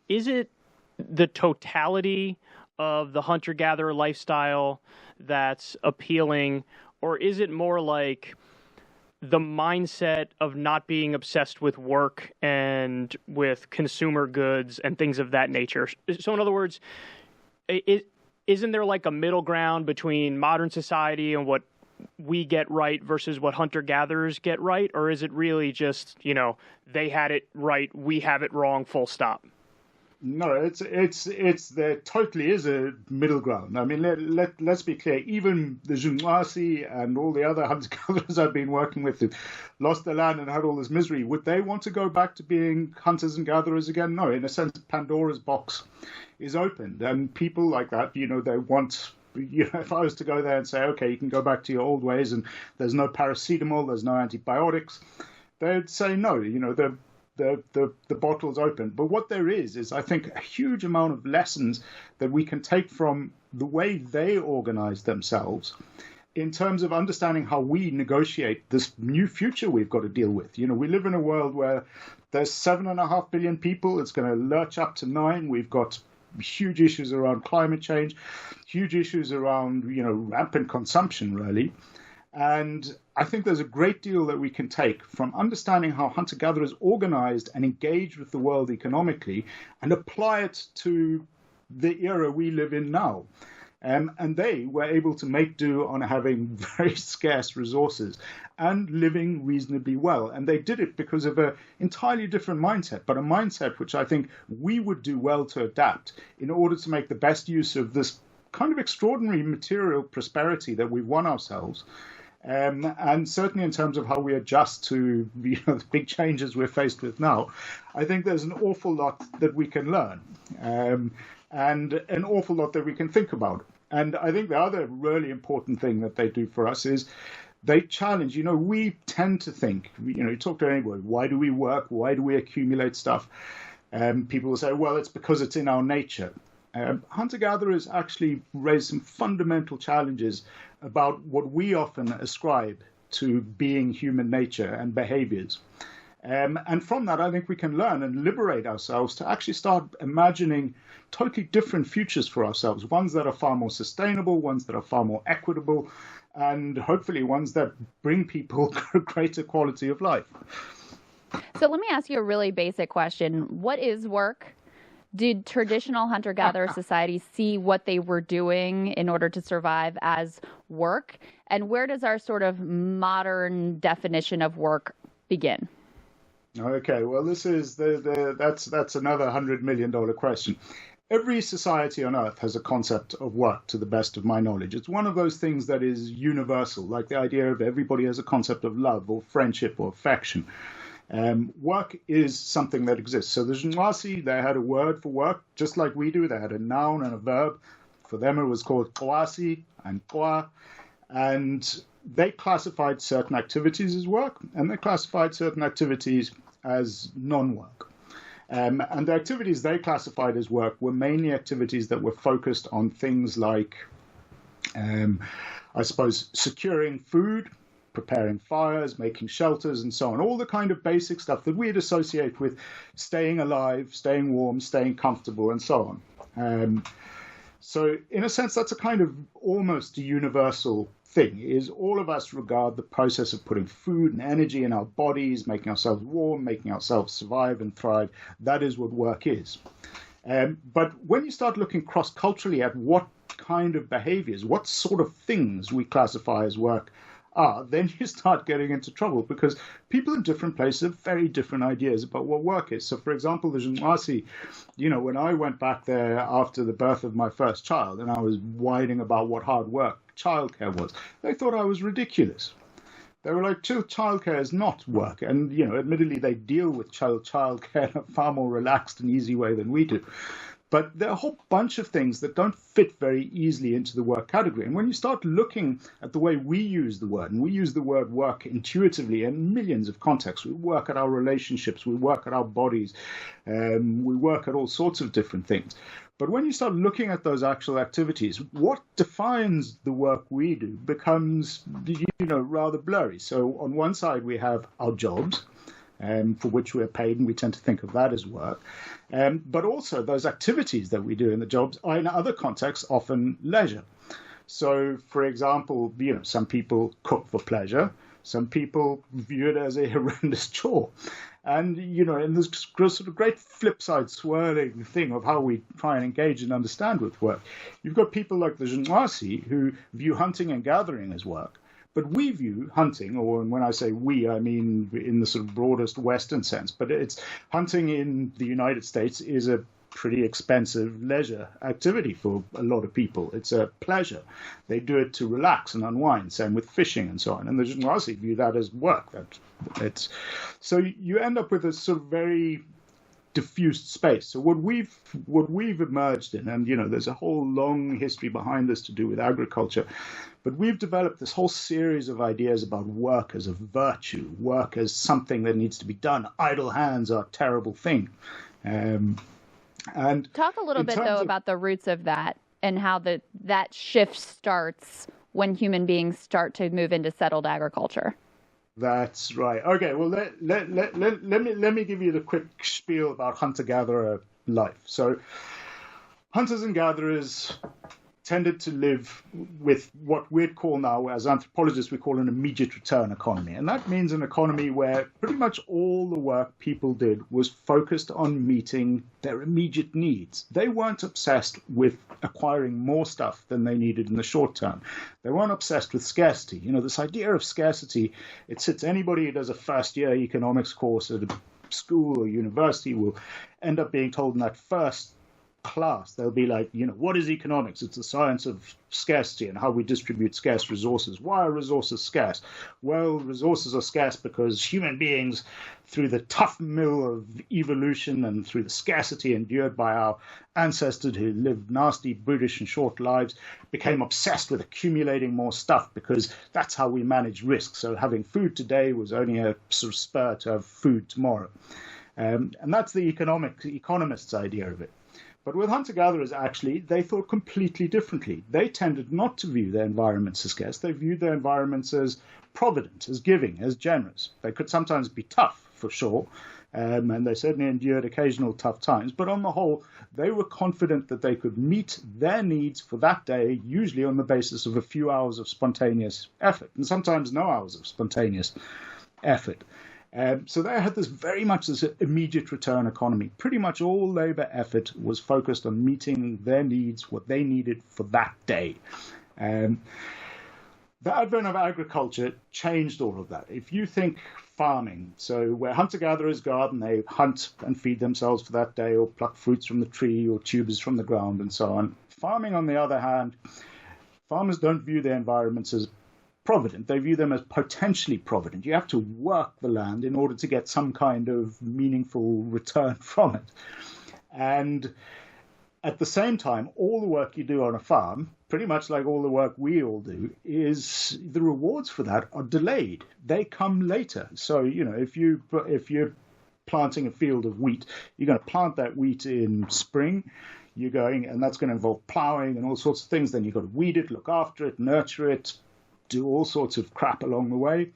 it the totality of the hunter-gatherer lifestyle that's appealing, or is it more like the mindset of not being obsessed with work and with consumer goods and things of that nature? So in other words, isn't there like a middle ground between modern society and what we get right versus what hunter-gatherers get right? Or is it really just, they had it right, we have it wrong, full stop? No, there totally is a middle ground. I mean, let's be clear. Even the Junasi and all the other hunter-gatherers I've been working with who lost their land and had all this misery, would they want to go back to being hunters and gatherers again? No, in a sense, Pandora's box is opened, and people like that, they want. If I was to go there and say, okay, you can go back to your old ways, and there's no paracetamol, there's no antibiotics, they'd say no. The bottle's open. But what there is I think, a huge amount of lessons that we can take from the way they organize themselves in terms of understanding how we negotiate this new future we've got to deal with. We live in a world where there's 7.5 billion people. It's going to lurch up to 9. We've got huge issues around climate change, huge issues around, rampant consumption, really. And I think there's a great deal that we can take from understanding how hunter-gatherers organized and engaged with the world economically and apply it to the era we live in now. And they were able to make do on having very scarce resources and living reasonably well. And they did it because of an entirely different mindset, but a mindset which I think we would do well to adapt in order to make the best use of this kind of extraordinary material prosperity that we've won ourselves, And certainly in terms of how we adjust to the big changes we're faced with now, I think there's an awful lot that we can learn, and an awful lot that we can think about. And I think the other really important thing that they do for us is they challenge. We tend to think, you talk to anybody, why do we work? Why do we accumulate stuff? People will say, well, it's because it's in our nature. Hunter-gatherers actually raise some fundamental challenges about what we often ascribe to being human nature and behaviors. And from that, I think we can learn and liberate ourselves to actually start imagining totally different futures for ourselves, ones that are far more sustainable, ones that are far more equitable, and hopefully ones that bring people greater quality of life. So let me ask you a really basic question. What is work? Did traditional hunter-gatherer societies see what they were doing in order to survive as work? And where does our sort of modern definition of work begin? Okay, well, this is that's another $100 million question. Every society on Earth has a concept of work, to the best of my knowledge. It's one of those things that is universal, like the idea of everybody has a concept of love or friendship or affection. Work is something that exists. So the Zhengwasi, they had a word for work, just like we do. They had a noun and a verb. For them, it was called kwasi and kwa. And they classified certain activities as work, and they classified certain activities as non-work. And the activities they classified as work were mainly activities that were focused on things like, I suppose, securing food, preparing fires, making shelters, and so on. All the kind of basic stuff that we'd associate with staying alive, staying warm, staying comfortable, and so on. So in a sense, that's a kind of almost a universal thing, is all of us regard the process of putting food and energy in our bodies, making ourselves warm, making ourselves survive and thrive. That is what work is. But when you start looking cross-culturally at what kind of behaviors, what sort of things we classify as work are, then you start getting into trouble, because people in different places have very different ideas about what work is. So, for example, the Zhengwasi, when I went back there after the birth of my first child and I was whining about what hard work childcare was, they thought I was ridiculous. They were like, childcare is not work. And, admittedly, they deal with childcare in a far more relaxed and easy way than we do. But there are a whole bunch of things that don't fit very easily into the work category. And when you start looking at the way we use the word, and we use the word work intuitively in millions of contexts, we work at our relationships, we work at our bodies, we work at all sorts of different things. But when you start looking at those actual activities, what defines the work we do becomes, rather blurry. So on one side, we have our jobs, for which we're paid, and we tend to think of that as work. But also those activities that we do in the jobs are in other contexts often leisure. So, for example, some people cook for pleasure. Some people view it as a horrendous chore. And, in this sort of great flip side swirling thing of how we try and engage and understand with work, you've got people like the Zhengwasi who view hunting and gathering as work. But we view hunting, or when I say we, I mean in the sort of broadest Western sense, but it's hunting in the United States is a pretty expensive leisure activity for a lot of people. It's a pleasure. They do it to relax and unwind, same with fishing and so on. And the Zhengwasi view that as work. So you end up with a sort of very diffused space. So what we've emerged in, and there's a whole long history behind this to do with agriculture, but we've developed this whole series of ideas about work as a virtue, work as something that needs to be done. Idle hands are a terrible thing. And talk a little bit though about the roots of that and how that shift starts when human beings start to move into settled agriculture. That's right. Okay, well, let me give you the quick spiel about hunter-gatherer life. So hunters and gatherers tended to live with what we'd call now, as anthropologists, we call an immediate return economy. And that means an economy where pretty much all the work people did was focused on meeting their immediate needs. They weren't obsessed with acquiring more stuff than they needed in the short term. They weren't obsessed with scarcity. This idea of scarcity, it sits anybody who does a first-year economics course at a school or university will end up being told in that first class. They'll be like, what is economics? It's the science of scarcity and how we distribute scarce resources. Why are resources scarce? Well, resources are scarce because human beings, through the tough mill of evolution and through the scarcity endured by our ancestors who lived nasty, brutish and short lives, became obsessed with accumulating more stuff because that's how we manage risk. So having food today was only a sort of spur to have food tomorrow. And that's the economist's idea of it. But with hunter-gatherers, actually, they thought completely differently. They tended not to view their environments as scarce. They viewed their environments as provident, as giving, as generous. They could sometimes be tough, for sure, and they certainly endured occasional tough times. But on the whole, they were confident that they could meet their needs for that day, usually on the basis of a few hours of spontaneous effort, and sometimes no hours of spontaneous effort. So they had this very much this immediate return economy. Pretty much all labor effort was focused on meeting their needs, what they needed for that day. The advent of agriculture changed all of that. If you think farming, so where hunter-gatherers go out and they hunt and feed themselves for that day or pluck fruits from the tree or tubers from the ground and so on. Farming, on the other hand, farmers don't view their environments as provident. They view them as potentially provident. You have to work the land in order to get some kind of meaningful return from it. And at the same time, all the work you do on a farm, pretty much like all the work we all do, is the rewards for that are delayed. They come later. So, if you're planting a field of wheat, you're going to plant that wheat in spring. And that's going to involve plowing and all sorts of things. Then you've got to weed it, look after it, nurture it, do all sorts of crap along the way.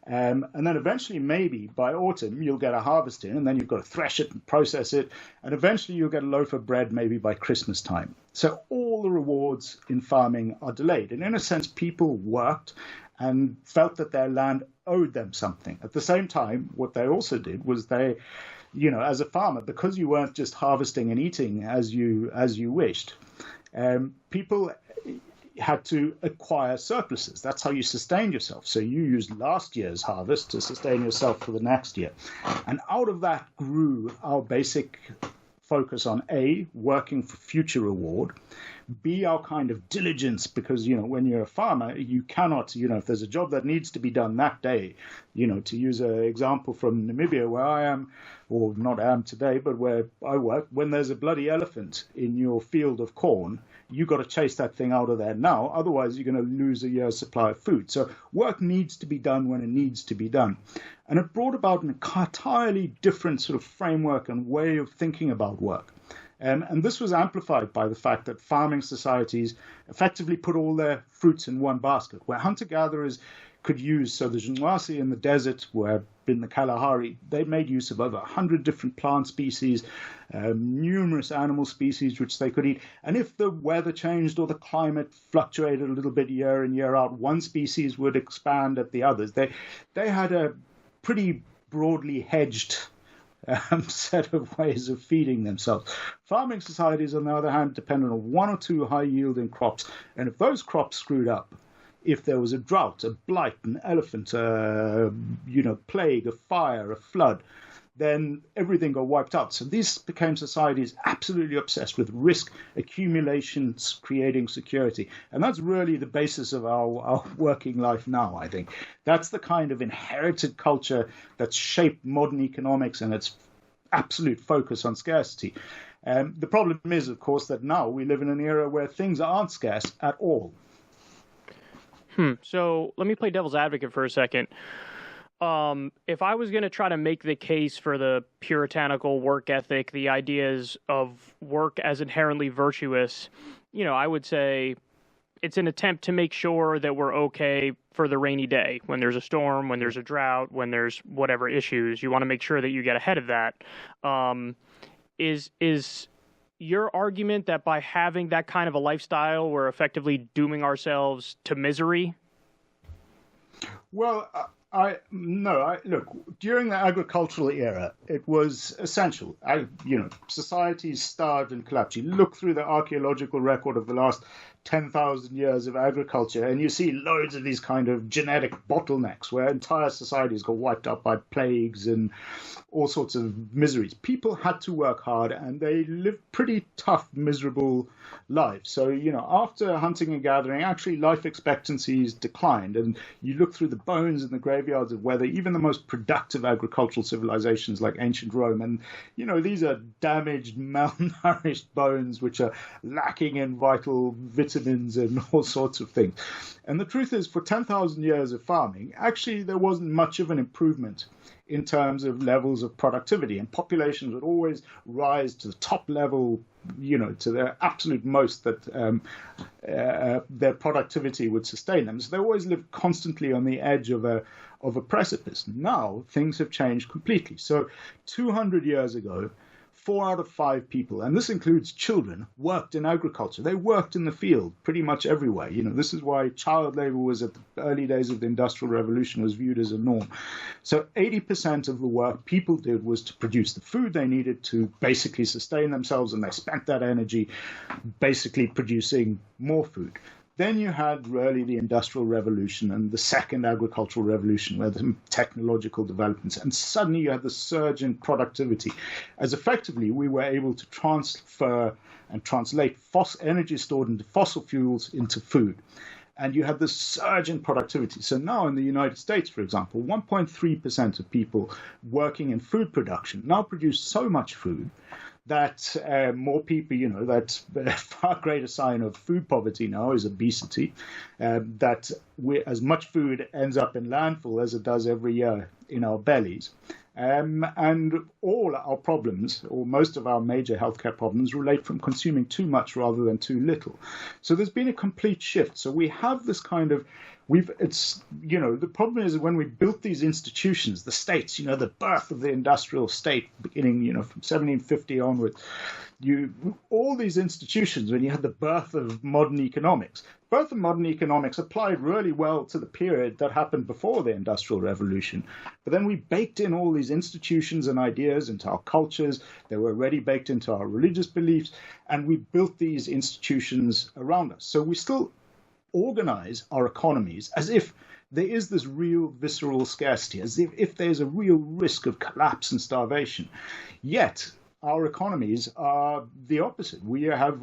And then eventually, maybe by autumn, you'll get a harvest in, and then you've got to thresh it and process it. And eventually you'll get a loaf of bread maybe by Christmas time. So all the rewards in farming are delayed. And in a sense, people worked and felt that their land owed them something. At the same time, what they also did was they, as a farmer, because you weren't just harvesting and eating as you wished, people had to acquire surpluses. That's how you sustained yourself. So you used last year's harvest to sustain yourself for the next year. And out of that grew our basic focus on A, working for future reward, B, our kind of diligence, because, when you're a farmer, you cannot, if there's a job that needs to be done that day, to use an example from Namibia where I am, or not am today, but where I work, when there's a bloody elephant in your field of corn, you got to chase that thing out of there now. Otherwise, you're going to lose a year's supply of food. So work needs to be done when it needs to be done. And it brought about an entirely different sort of framework and way of thinking about work. And this was amplified by the fact that farming societies effectively put all their fruits in one basket, where hunter-gatherers could use, so the Zunwasi in the desert, where in the Kalahari, they made use of over 100 different plant species, numerous animal species which they could eat. And if the weather changed or the climate fluctuated a little bit year in, year out, one species would expand at the others. They had a pretty broadly hedged set of ways of feeding themselves. Farming societies, on the other hand, depended on one or two high-yielding crops. And if those crops screwed up, if there was a drought, a blight, an elephant, plague, a fire, a flood, then everything got wiped out. So these became societies absolutely obsessed with risk accumulation, creating security. And that's really the basis of our working life now, I think. That's the kind of inherited culture that's shaped modern economics and its absolute focus on scarcity. The problem is, of course, that now we live in an era where things aren't scarce at all. So let me play devil's advocate for a second. If I was going to try to make the case for the puritanical work ethic, the ideas of work as inherently virtuous, I would say it's an attempt to make sure that we're okay for the rainy day. When there's a storm, when there's a drought, when there's whatever issues, you want to make sure that you get ahead of that. Is your argument that by having that kind of a lifestyle, we're effectively dooming ourselves to misery? Well, Look, during the agricultural era, it was essential. Societies starved and collapsed. You look through the archaeological record of the last 10,000 years of agriculture, and you see loads of these kind of genetic bottlenecks where entire societies got wiped out by plagues and all sorts of miseries. People had to work hard, and they lived pretty tough, miserable lives. So, after hunting and gathering, actually life expectancies declined. And you look through the bones in the graveyards of whether even the most productive agricultural civilizations like ancient Rome, and, these are damaged, malnourished bones which are lacking in vital vitamins and all sorts of things. And the truth is, for 10,000 years of farming, actually there wasn't much of an improvement in terms of levels of productivity, and populations would always rise to the top level, to their absolute most that their productivity would sustain them. So they always lived constantly on the edge of a precipice. Now things have changed completely. So 200 years ago, 4 out of 5 people, and this includes children, worked in agriculture. They worked in the field pretty much everywhere. This is why child labor was at the early days of the Industrial Revolution was viewed as a norm. So 80% of the work people did was to produce the food they needed to basically sustain themselves, and they spent that energy basically producing more food. Then you had really the Industrial Revolution and the Second Agricultural Revolution, where the technological developments, and suddenly you had the surge in productivity, as effectively we were able to transfer and translate energy stored into fossil fuels into food. And you had this surge in productivity. So now in the United States, for example, 1.3% of people working in food production now produce so much food that more people, that's a far greater sign of food poverty now is obesity, that as much food ends up in landfill as it does every year in our bellies. And all our problems, or most of our major healthcare problems, relate from consuming too much rather than too little. So there's been a complete shift. So we have this kind of, the problem is when we built these institutions, the states, the birth of the industrial state beginning, from 1750 onward, all these institutions, when you had the birth of modern economics, both of modern economics applied really well to the period that happened before the Industrial Revolution. But then we baked in all these institutions and ideas into our cultures. They were already baked into our religious beliefs, and we built these institutions around us. So we still organize our economies as if there is this real visceral scarcity, as if there's a real risk of collapse and starvation. Yet our economies are the opposite. We have,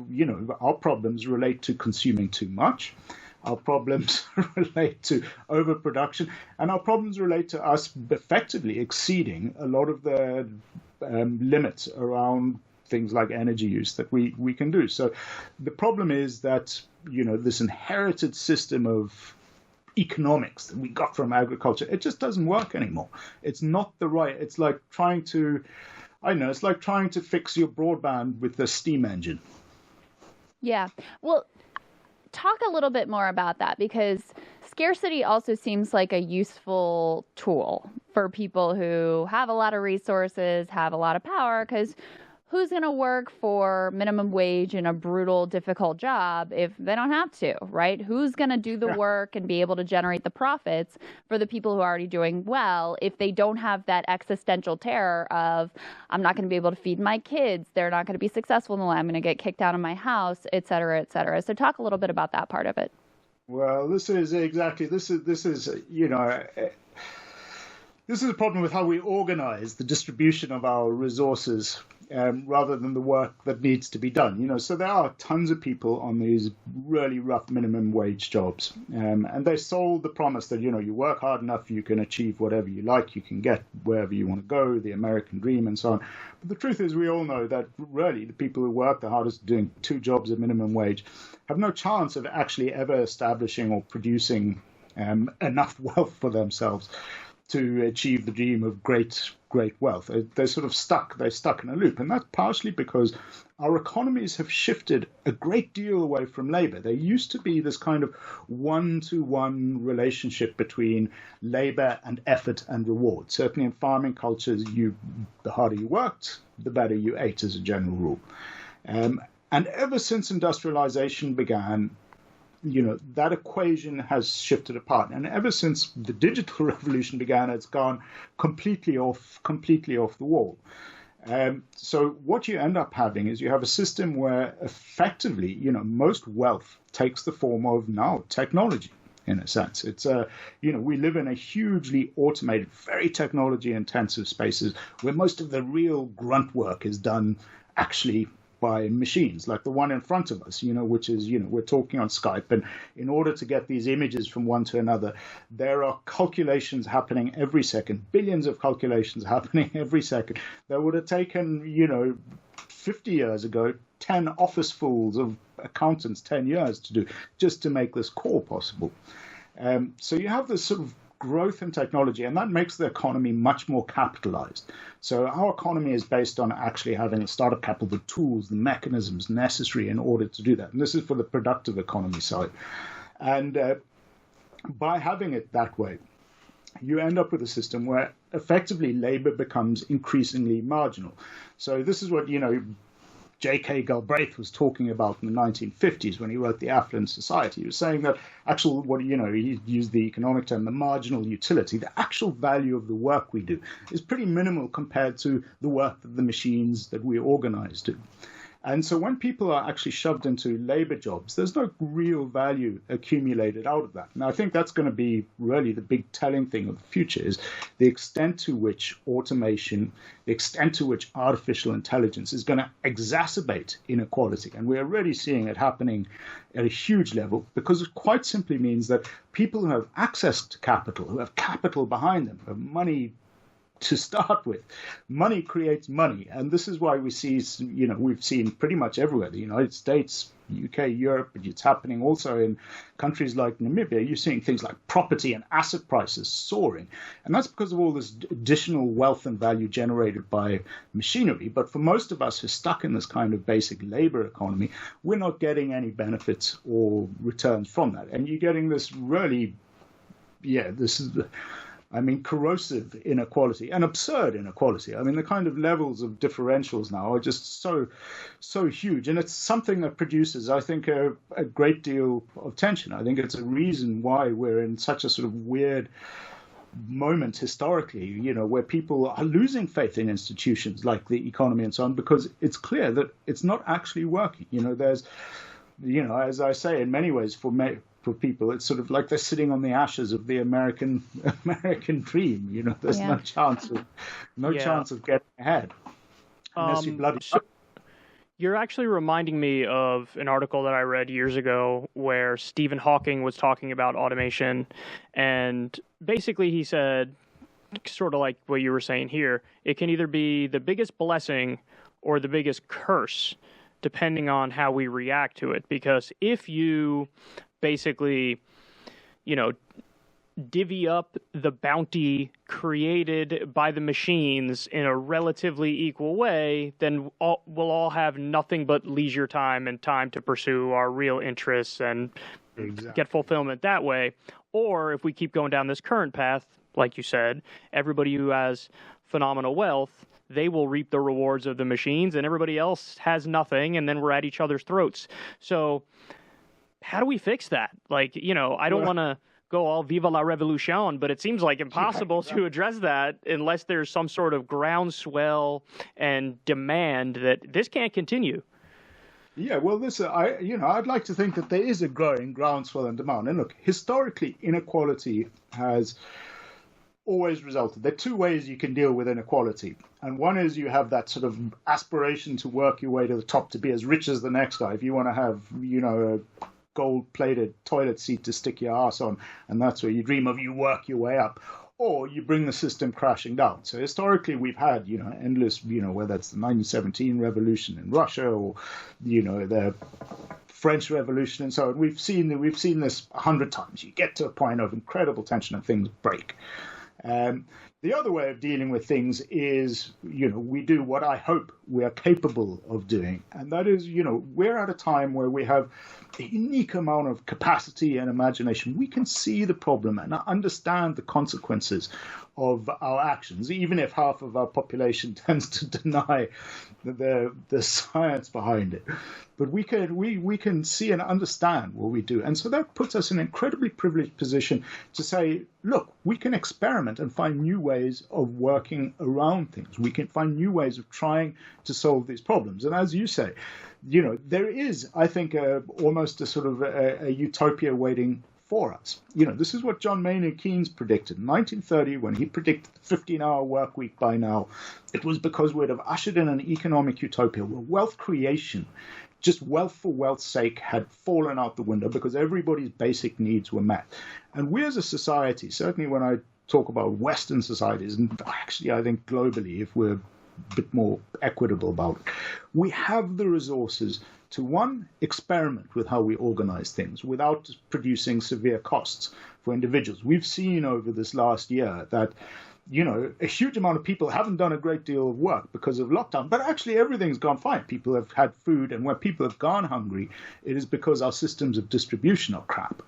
our problems relate to consuming too much. Our problems relate to overproduction, and our problems relate to us effectively exceeding a lot of the limits around things like energy use that we can do. So the problem is that, this inherited system of economics that we got from agriculture, it just doesn't work anymore. It's not it's like trying to, it's like trying to fix your broadband with the steam engine. Yeah. Well, talk a little bit more about that, because scarcity also seems like a useful tool for people who have a lot of resources, have a lot of power, because who's going to work for minimum wage in a brutal, difficult job if they don't have to, right? Who's going to do the work and be able to generate the profits for the people who are already doing well if they don't have that existential terror of, I'm not going to be able to feed my kids, they're not going to be successful in the life, I'm going to get kicked out of my house, et cetera, et cetera. So talk a little bit about that part of it. Well, this is a problem with how we organize the distribution of our resources rather than the work that needs to be done. So there are tons of people on these really rough minimum wage jobs, and they sold the promise that, you work hard enough, you can achieve whatever you like, you can get wherever you want to go, the American dream and so on. But the truth is, we all know that really the people who work the hardest doing 2 jobs at minimum wage have no chance of actually ever establishing or producing enough wealth for themselves to achieve the dream of great wealth. They're sort of stuck. They're stuck in a loop. And that's partially because our economies have shifted a great deal away from labor. There used to be this kind of one-to-one relationship between labor and effort and reward. Certainly in farming cultures, the harder you worked, the better you ate as a general rule. And ever since industrialization began, that equation has shifted apart. And ever since the digital revolution began, it's gone completely off the wall. So what you end up having is you have a system where effectively, most wealth takes the form of now technology. In a sense, it's we live in a hugely automated, very technology-intensive spaces where most of the real grunt work is done actually by machines, like the one in front of us, which is, we're talking on Skype, and in order to get these images from one to another, there are calculations happening every second, billions of calculations happening every second that would have taken, 50 years ago, 10 office fulls of accountants 10 years to do, just to make this call possible. So you have this sort of growth in technology, and that makes the economy much more capitalized. So our economy is based on actually having a startup capital, the tools, the mechanisms necessary in order to do that. And this is for the productive economy side. And by having it that way, you end up with a system where effectively labor becomes increasingly marginal. So this is what, J.K. Galbraith was talking about in the 1950s when he wrote The Affluent Society. He was saying that he used the economic term, the marginal utility, the actual value of the work we do is pretty minimal compared to the work that the machines that we organize do. And so when people are actually shoved into labor jobs, there's no real value accumulated out of that. And I think that's going to be really the big telling thing of the future is the extent to which automation, the extent to which artificial intelligence is going to exacerbate inequality. And we're already seeing it happening at a huge level because it quite simply means that people who have access to capital, who have capital behind them, who have money to start with. Money creates money. And this is why we see, we've seen pretty much everywhere, the United States, UK, Europe, but it's happening also in countries like Namibia. You're seeing things like property and asset prices soaring. And that's because of all this additional wealth and value generated by machinery. But for most of us who are stuck in this kind of basic labor economy, we're not getting any benefits or returns from that. And you're getting this really, corrosive inequality and absurd inequality. I mean, the kind of levels of differentials now are just so huge. And it's something that produces, I think, a great deal of tension. I think it's a reason why we're in such a sort of weird moment historically, where people are losing faith in institutions like the economy and so on, because it's clear that it's not actually working. There's, as I say, in many ways, for people, it's sort of like they're sitting on the ashes of the American dream. There's no chance of getting ahead unless you bloody. You're actually reminding me of an article that I read years ago where Stephen Hawking was talking about automation, and basically he said, sort of like what you were saying here, it can either be the biggest blessing or the biggest curse, depending on how we react to it. Because if you basically, divvy up the bounty created by the machines in a relatively equal way, then we'll all have nothing but leisure time and time to pursue our real interests and get fulfillment that way. Or if we keep going down this current path, like you said, everybody who has phenomenal wealth, they will reap the rewards of the machines, and everybody else has nothing, and then we're at each other's throats. So how do we fix that? I don't want to go all viva la revolution, but it seems like impossible to address that unless there's some sort of groundswell and demand that this can't continue. Yeah, well, I'd like to think that there is a growing groundswell and demand. And look, historically, inequality has always resulted. There are two ways you can deal with inequality. And one is you have that sort of aspiration to work your way to the top, to be as rich as the next guy. If you want to have, a gold-plated toilet seat to stick your ass on, and that's where you dream of, you work your way up. Or you bring the system crashing down. So historically, we've had, endless, whether it's the 1917 revolution in Russia or, the French Revolution and so on. We've seen this 100 times. You get to a point of incredible tension and things break. The The other way of dealing with things is, we do what I hope we are capable of doing. And that is, we're at a time where we have a unique amount of capacity and imagination. We can see the problem and understand the consequences of our actions, even if half of our population tends to deny the science behind it. But we can see and understand what we do. And so that puts us in an incredibly privileged position to say, look, we can experiment and find new ways of working around things. We can find new ways of trying to solve these problems. And as you say, there is, I think, almost a sort of a utopia waiting for us. This is what John Maynard Keynes predicted in 1930 when he predicted the 15-hour work week by now. It was because we'd have ushered in an economic utopia where wealth creation, just wealth for wealth's sake, had fallen out the window because everybody's basic needs were met. And we as a society, certainly when I talk about Western societies, and actually I think globally, if we're a bit more equitable about it, we have the resources to, one, experiment with how we organize things without producing severe costs for individuals. We've seen over this last year that, a huge amount of people haven't done a great deal of work because of lockdown, but actually everything's gone fine. People have had food, and when people have gone hungry, it is because our systems of distribution are crap.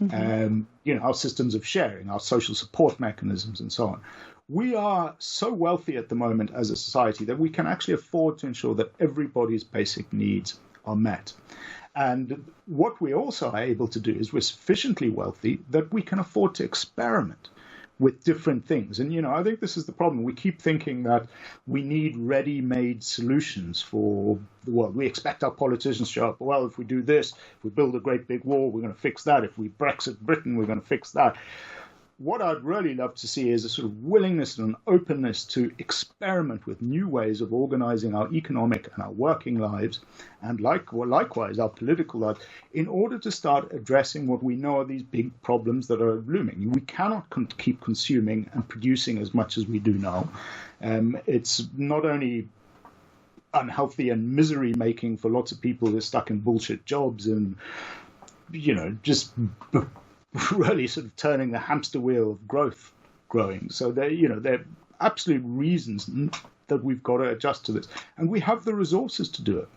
Mm-hmm. Our systems of sharing, our social support mechanisms, and so on. We are so wealthy at the moment as a society that we can actually afford to ensure that everybody's basic needs are met. And what we also are able to do is we're sufficiently wealthy that we can afford to experiment with different things. And, I think this is the problem. We keep thinking that we need ready-made solutions for the world. We expect our politicians to show up. Well, if we do this, if we build a great big wall, we're going to fix that. If we Brexit Britain, we're going to fix that. What I'd really love to see is a sort of willingness and an openness to experiment with new ways of organizing our economic and our working lives, and likewise our political lives, in order to start addressing what we know are these big problems that are looming. We cannot keep consuming and producing as much as we do now. It's not only unhealthy and misery-making for lots of people who are stuck in bullshit jobs and, just really sort of turning the hamster wheel of growth growing. So there are absolute reasons that we've got to adjust to this. And we have the resources to do it.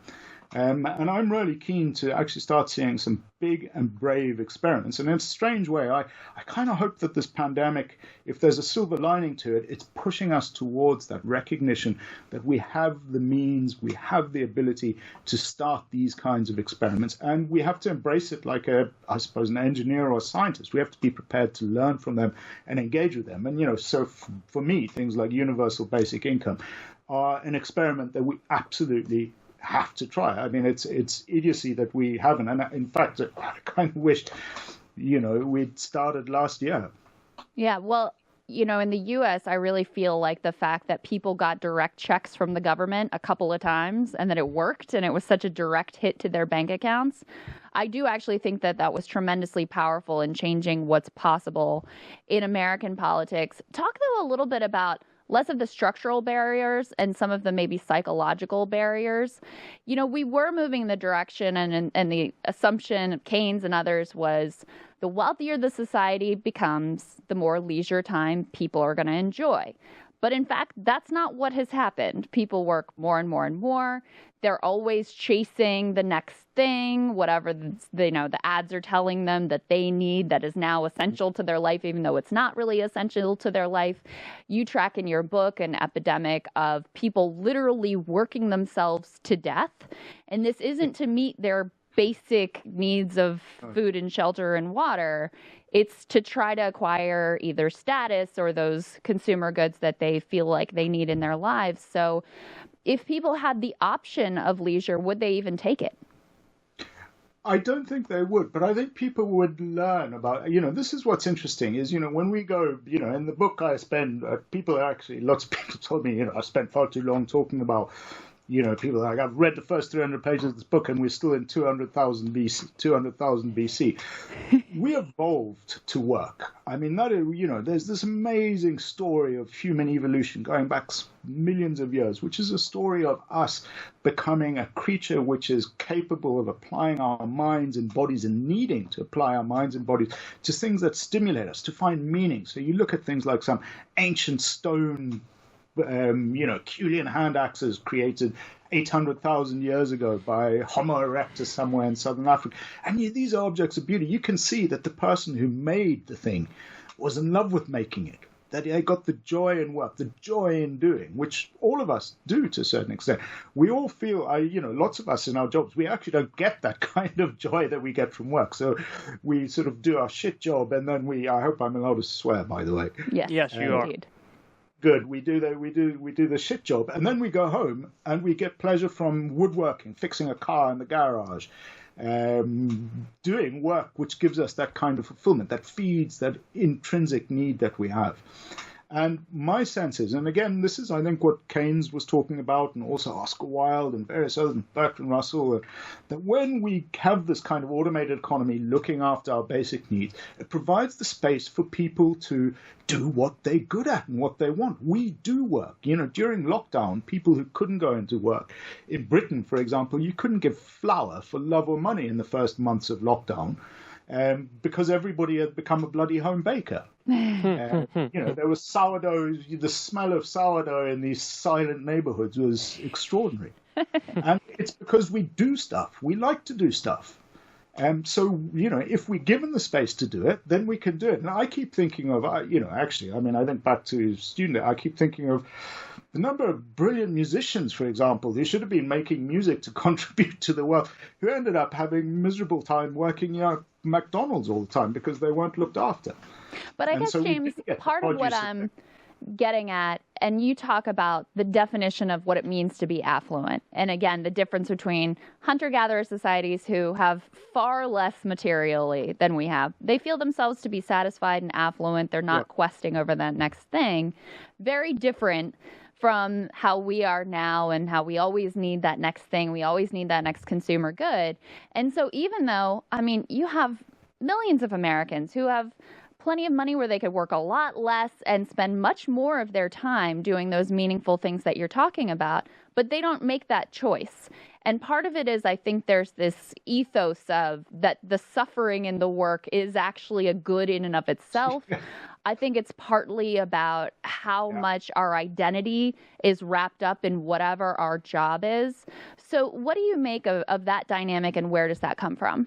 And I'm really keen to actually start seeing some big and brave experiments. And in a strange way, I kind of hope that this pandemic, if there's a silver lining to it, it's pushing us towards that recognition that we have the means, we have the ability to start these kinds of experiments. And we have to embrace it like I suppose, an engineer or a scientist. We have to be prepared to learn from them and engage with them. And, so for me, things like universal basic income are an experiment that we absolutely have to try. I mean, it's idiocy that we haven't. And in fact, I kind of wished, we'd started last year. Yeah, well, in the U.S., I really feel like the fact that people got direct checks from the government a couple of times and that it worked and it was such a direct hit to their bank accounts, I do actually think that that was tremendously powerful in changing what's possible in American politics. Talk, though, a little bit about less of the structural barriers and some of the maybe psychological barriers. We were moving in the direction, and the assumption of Keynes and others was the wealthier the society becomes, the more leisure time people are going to enjoy. But in fact, that's not what has happened. People work more and more and more. They're always chasing the next thing, whatever the ads are telling them that they need that is now essential to their life, even though it's not really essential to their life. You track in your book an epidemic of people literally working themselves to death. And this isn't to meet their basic needs of food and shelter and water. It's to try to acquire either status or those consumer goods that they feel like they need in their lives. So if people had the option of leisure, would they even take it? I don't think they would, but I think people would learn about, this is what's interesting is, when we go, in the book I spend, lots of people told me, I spent far too long talking about People are like, I've read the first 300 pages of this book and we're still in 200,000 BC. We evolved to work. I mean, there's this amazing story of human evolution going back millions of years, which is a story of us becoming a creature which is capable of applying our minds and bodies and needing to apply our minds and bodies to things that stimulate us, to find meaning. So you look at things like some ancient stone Culean hand axes created 800,000 years ago by Homo erectus somewhere in southern Africa. And these are objects of beauty. You can see that the person who made the thing was in love with making it, that they got the joy in work, the joy in doing, which all of us do to a certain extent. We all feel, lots of us in our jobs, we actually don't get that kind of joy that we get from work. So we sort of do our shit job, and then I hope I'm allowed to swear, by the way. Yes, you are. Good. We do the shit job, and then we go home and we get pleasure from woodworking, fixing a car in the garage, doing work which gives us that kind of fulfillment, that feeds that intrinsic need that we have. And my sense is, and again, this is, I think, what Keynes was talking about, and also Oscar Wilde and various others, Bertrand Russell, that when we have this kind of automated economy looking after our basic needs, it provides the space for people to do what they're good at and what they want. We do work. During lockdown, people who couldn't go into work, in Britain, for example, you couldn't give flour for love or money in the first months of lockdown. Because everybody had become a bloody home baker. There was sourdough, the smell of sourdough in these silent neighborhoods was extraordinary. And it's because we do stuff. We like to do stuff. So, if we're given the space to do it, then we can do it. And I keep thinking of, I think back to student, I keep thinking of the number of brilliant musicians, for example, who should have been making music to contribute to the world, who ended up having miserable time working at McDonald's all the time because they weren't looked after. But I guess, James, part of what I'm getting at, and you talk about the definition of what it means to be affluent. And again, the difference between hunter-gatherer societies who have far less materially than we have. They feel themselves to be satisfied and affluent. They're not questing over that next thing. Very different from how we are now and how we always need that next thing. We always need that next consumer good. And so even though, you have millions of Americans who have plenty of money where they could work a lot less and spend much more of their time doing those meaningful things that you're talking about, but they don't make that choice. And part of it is, I think there's this ethos of that the suffering in the work is actually a good in and of itself. I think it's partly about how much our identity is wrapped up in whatever our job is. So what do you make of that dynamic, and where does that come from?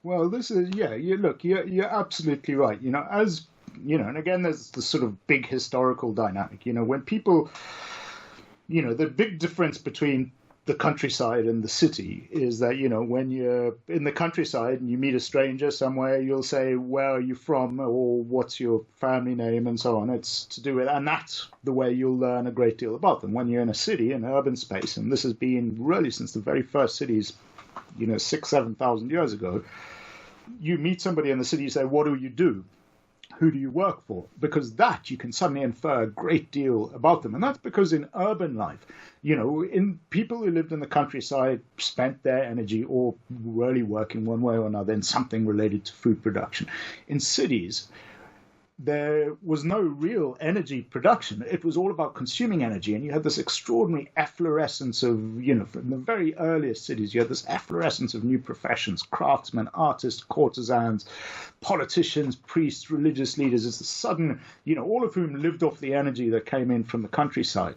Well, this is, you're absolutely right. And again, there's the sort of big historical dynamic. When people, the big difference between the countryside and the city is that, when you're in the countryside and you meet a stranger somewhere, you'll say, where are you from? Or what's your family name? And so on. It's to do with, and that's the way you'll learn a great deal about them. When you're in a city, an urban space, and this has been really since the very first cities, 6,000-7,000 years ago, you meet somebody in the city, you say, what do you do? Who do you work for? Because that you can suddenly infer a great deal about them. And that's because in urban life, in people who lived in the countryside spent their energy or really working one way or another in something related to food production. In cities, there was no real energy production. It was all about consuming energy. And you had this extraordinary efflorescence of, from the very earliest cities, you had this efflorescence of new professions, craftsmen, artists, courtesans, politicians, priests, religious leaders. It's a sudden, all of whom lived off the energy that came in from the countryside.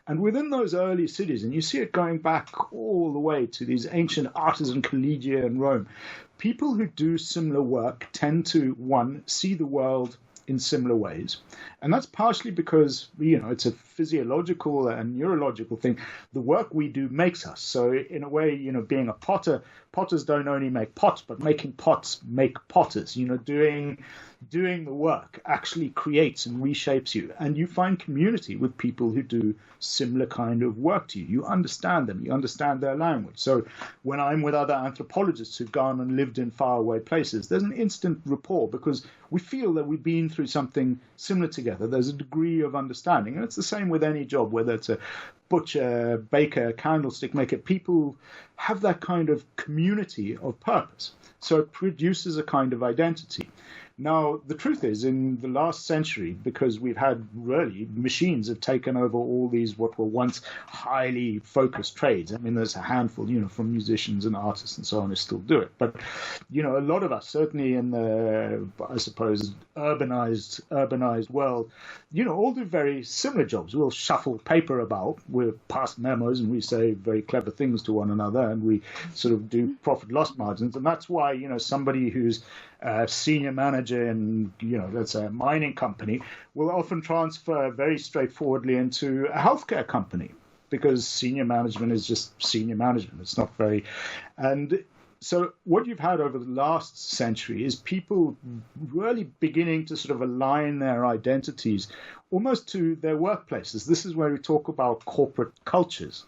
And within those early cities, and you see it going back all the way to these ancient artisan collegia in Rome, people who do similar work tend to, one, see the world in similar ways. And that's partially because, it's a physiological and neurological thing. The work we do makes us. So in a way, being a potter, potters don't only make pots, but making pots make potters. Doing the work actually creates and reshapes you. And you find community with people who do similar kind of work to you. You understand them. You understand their language. So when I'm with other anthropologists who've gone and lived in faraway places, there's an instant rapport because we feel that we've been through something similar together. There's a degree of understanding. And it's the same with any job, whether it's a butcher, baker, candlestick maker. People have that kind of community of purpose. So it produces a kind of identity. Now, the truth is, in the last century, because we've had really machines have taken over all these what were once highly focused trades. I mean, there's a handful, from musicians and artists and so on who still do it. But, a lot of us, certainly in the, I suppose, urbanized world, all do very similar jobs. We'll shuffle paper about, we'll pass memos and we say very clever things to one another and we sort of do profit loss margins. And that's why, somebody who's a senior manager in, let's say a mining company will often transfer very straightforwardly into a healthcare company because senior management is just senior management. It's not very, and so what you've had over the last century is people really beginning to sort of align their identities almost to their workplaces. This is where we talk about corporate cultures.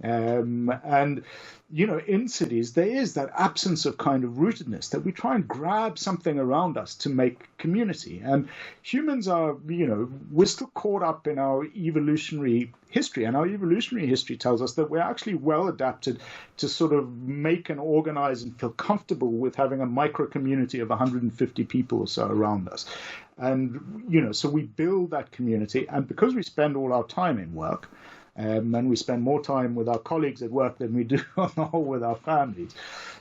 And, in cities, there is that absence of kind of rootedness that we try and grab something around us to make community. And humans are, we're still caught up in our evolutionary history. And our evolutionary history tells us that we're actually well adapted to sort of make and organize and feel comfortable with having a micro community of 150 people or so around us. And, so we build that community. And because we spend all our time in work, and we spend more time with our colleagues at work than we do on the whole with our families,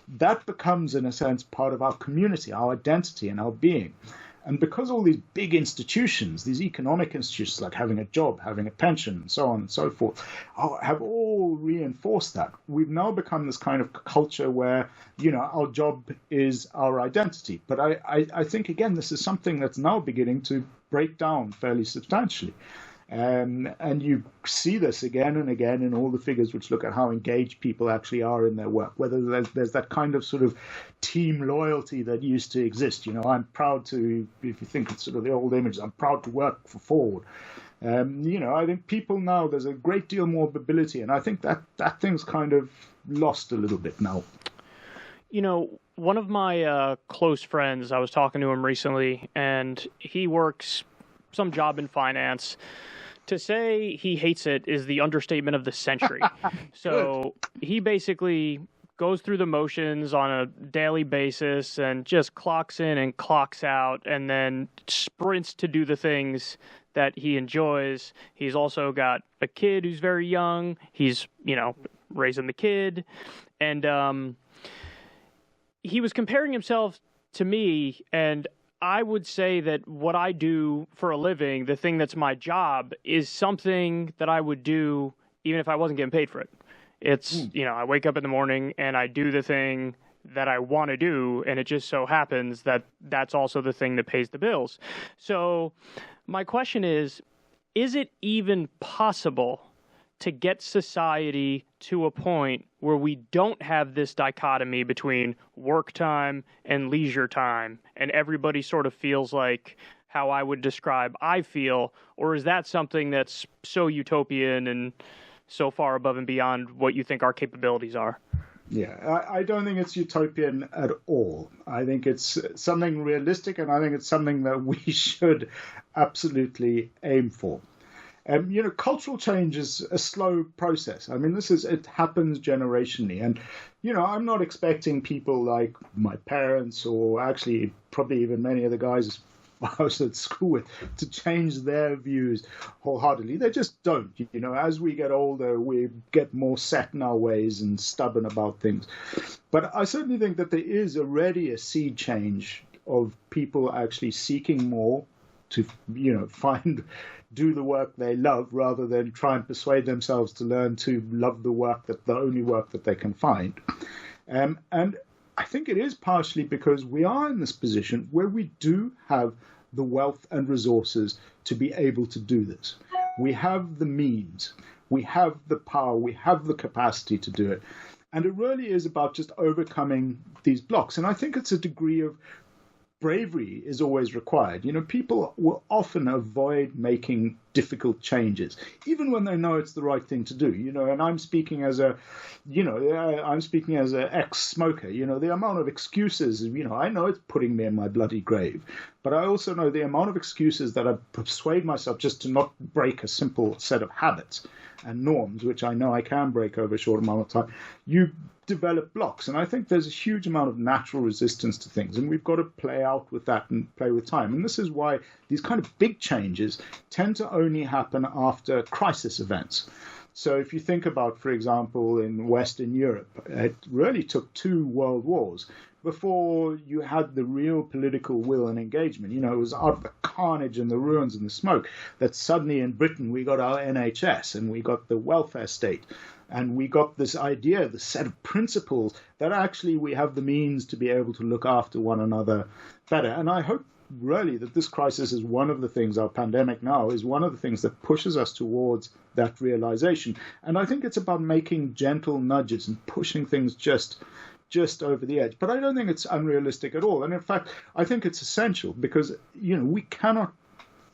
that becomes, in a sense, part of our community, our identity and our being. And because all these big institutions, these economic institutions like having a job, having a pension, and so on and so forth, have all reinforced that, we've now become this kind of culture where, our job is our identity. But I think, again, this is something that's now beginning to break down fairly substantially. And you see this again and again in all the figures which look at how engaged people actually are in their work, whether there's that kind of sort of team loyalty that used to exist. I'm proud to, if you think it's sort of the old image, I'm proud to work for Ford. I think people now, there's a great deal more mobility, and I think that thing's kind of lost a little bit now. One of my close friends, I was talking to him recently, and he works some job in finance. To say he hates it is the understatement of the century. So he basically goes through the motions on a daily basis and just clocks in and clocks out and then sprints to do the things that he enjoys. He's also got a kid who's very young. He's, raising the kid. And he was comparing himself to me, and I would say that what I do for a living, the thing that's my job, is something that I would do even if I wasn't getting paid for it. It's, I wake up in the morning and I do the thing that I want to do, and it just so happens that that's also the thing that pays the bills. So my question is it even possible to get society to a point where we don't have this dichotomy between work time and leisure time, and everybody sort of feels like how I would describe I feel, or is that something that's so utopian and so far above and beyond what you think our capabilities are? Yeah, I don't think it's utopian at all. I think it's something realistic, and I think it's something that we should absolutely aim for. Cultural change is a slow process. I mean, it happens generationally. And, I'm not expecting people like my parents or actually probably even many of the guys I was at school with to change their views wholeheartedly. They just don't. As we get older, we get more set in our ways and stubborn about things. But I certainly think that there is already a sea change of people actually seeking more to, do the work they love rather than try and persuade themselves to learn to love the only work that they can find. And I think it is partially because we are in this position where we do have the wealth and resources to be able to do this. We have the means, we have the power, we have the capacity to do it. And it really is about just overcoming these blocks. And I think it's a degree of bravery is always required. People will often avoid making difficult changes, even when they know it's the right thing to do. And I'm speaking as an ex-smoker. The amount of excuses. I know it's putting me in my bloody grave, but I also know the amount of excuses that I persuade myself just to not break a simple set of habits and norms, which I know I can break over a short amount of time. You develop blocks, and I think there's a huge amount of natural resistance to things, and we've got to play out with that and play with time. And this is why these kind of big changes tend to only happen after crisis events. So if you think about, for example, in Western Europe, it really took 2 world wars before you had the real political will and engagement. It was out of the carnage and the ruins and the smoke that suddenly in Britain we got our NHS and we got the welfare state. And we got this idea, this set of principles that actually we have the means to be able to look after one another better. And I hope really that this crisis is one of the things, our pandemic now, is one of the things that pushes us towards that realization. And I think it's about making gentle nudges and pushing things just over the edge. But I don't think it's unrealistic at all. And in fact, I think it's essential because, we cannot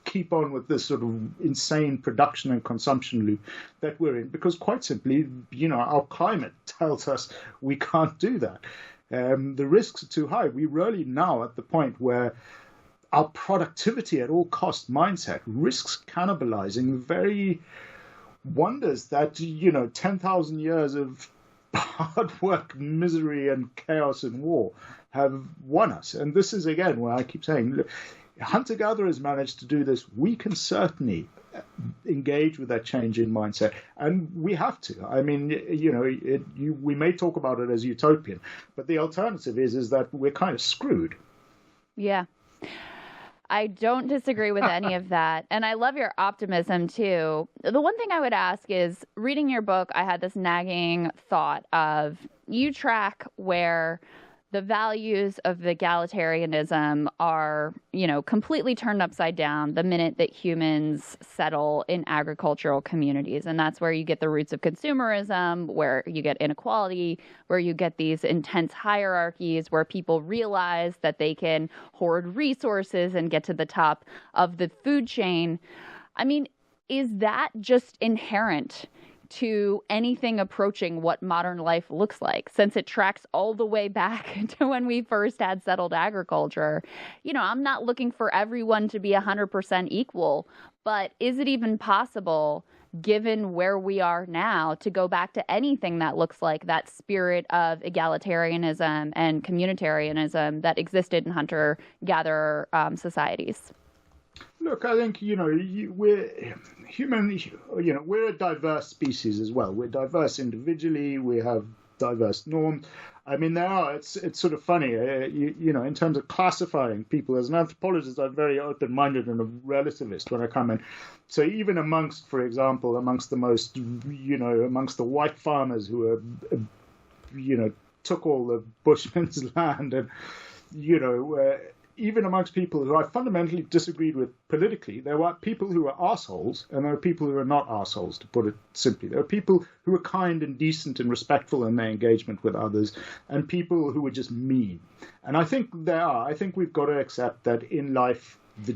keep on with this sort of insane production and consumption loop that we're in, because quite simply, our climate tells us we can't do that. The risks are too high. We're really now at the point where our productivity at all cost mindset risks cannibalizing the very wonders that, 10,000 years of hard work, misery and chaos and war have won us. And this is, again, where I keep saying, look, hunter-gatherers managed to do this. We can certainly engage with that change in mindset, and we have to. I mean, we may talk about it as utopian, but the alternative is that we're kind of screwed. Yeah. I don't disagree with any of that. And I love your optimism, too. The one thing I would ask is, reading your book, I had this nagging thought of, you track where the values of egalitarianism are, completely turned upside down the minute that humans settle in agricultural communities. And that's where you get the roots of consumerism, where you get inequality, where you get these intense hierarchies, where people realize that they can hoard resources and get to the top of the food chain. I mean, is that just inherent to anything approaching what modern life looks like, since it tracks all the way back to when we first had settled agriculture? I'm not looking for everyone to be 100% equal, but is it even possible, given where we are now, to go back to anything that looks like that spirit of egalitarianism and communitarianism that existed in hunter-gatherer societies? Look, I think, we're human, we're a diverse species as well. We're diverse individually. We have diverse norms. I mean, it's sort of funny, in terms of classifying people. As an anthropologist, I'm very open-minded and a relativist when I come in. So even amongst the most, amongst the white farmers who are, took all the bushmen's land and, even amongst people who I fundamentally disagreed with politically, there were people who were assholes, and there were people who were not assholes, to put it simply. There were people who were kind and decent and respectful in their engagement with others, and people who were just mean. And I think we've got to accept that in life, the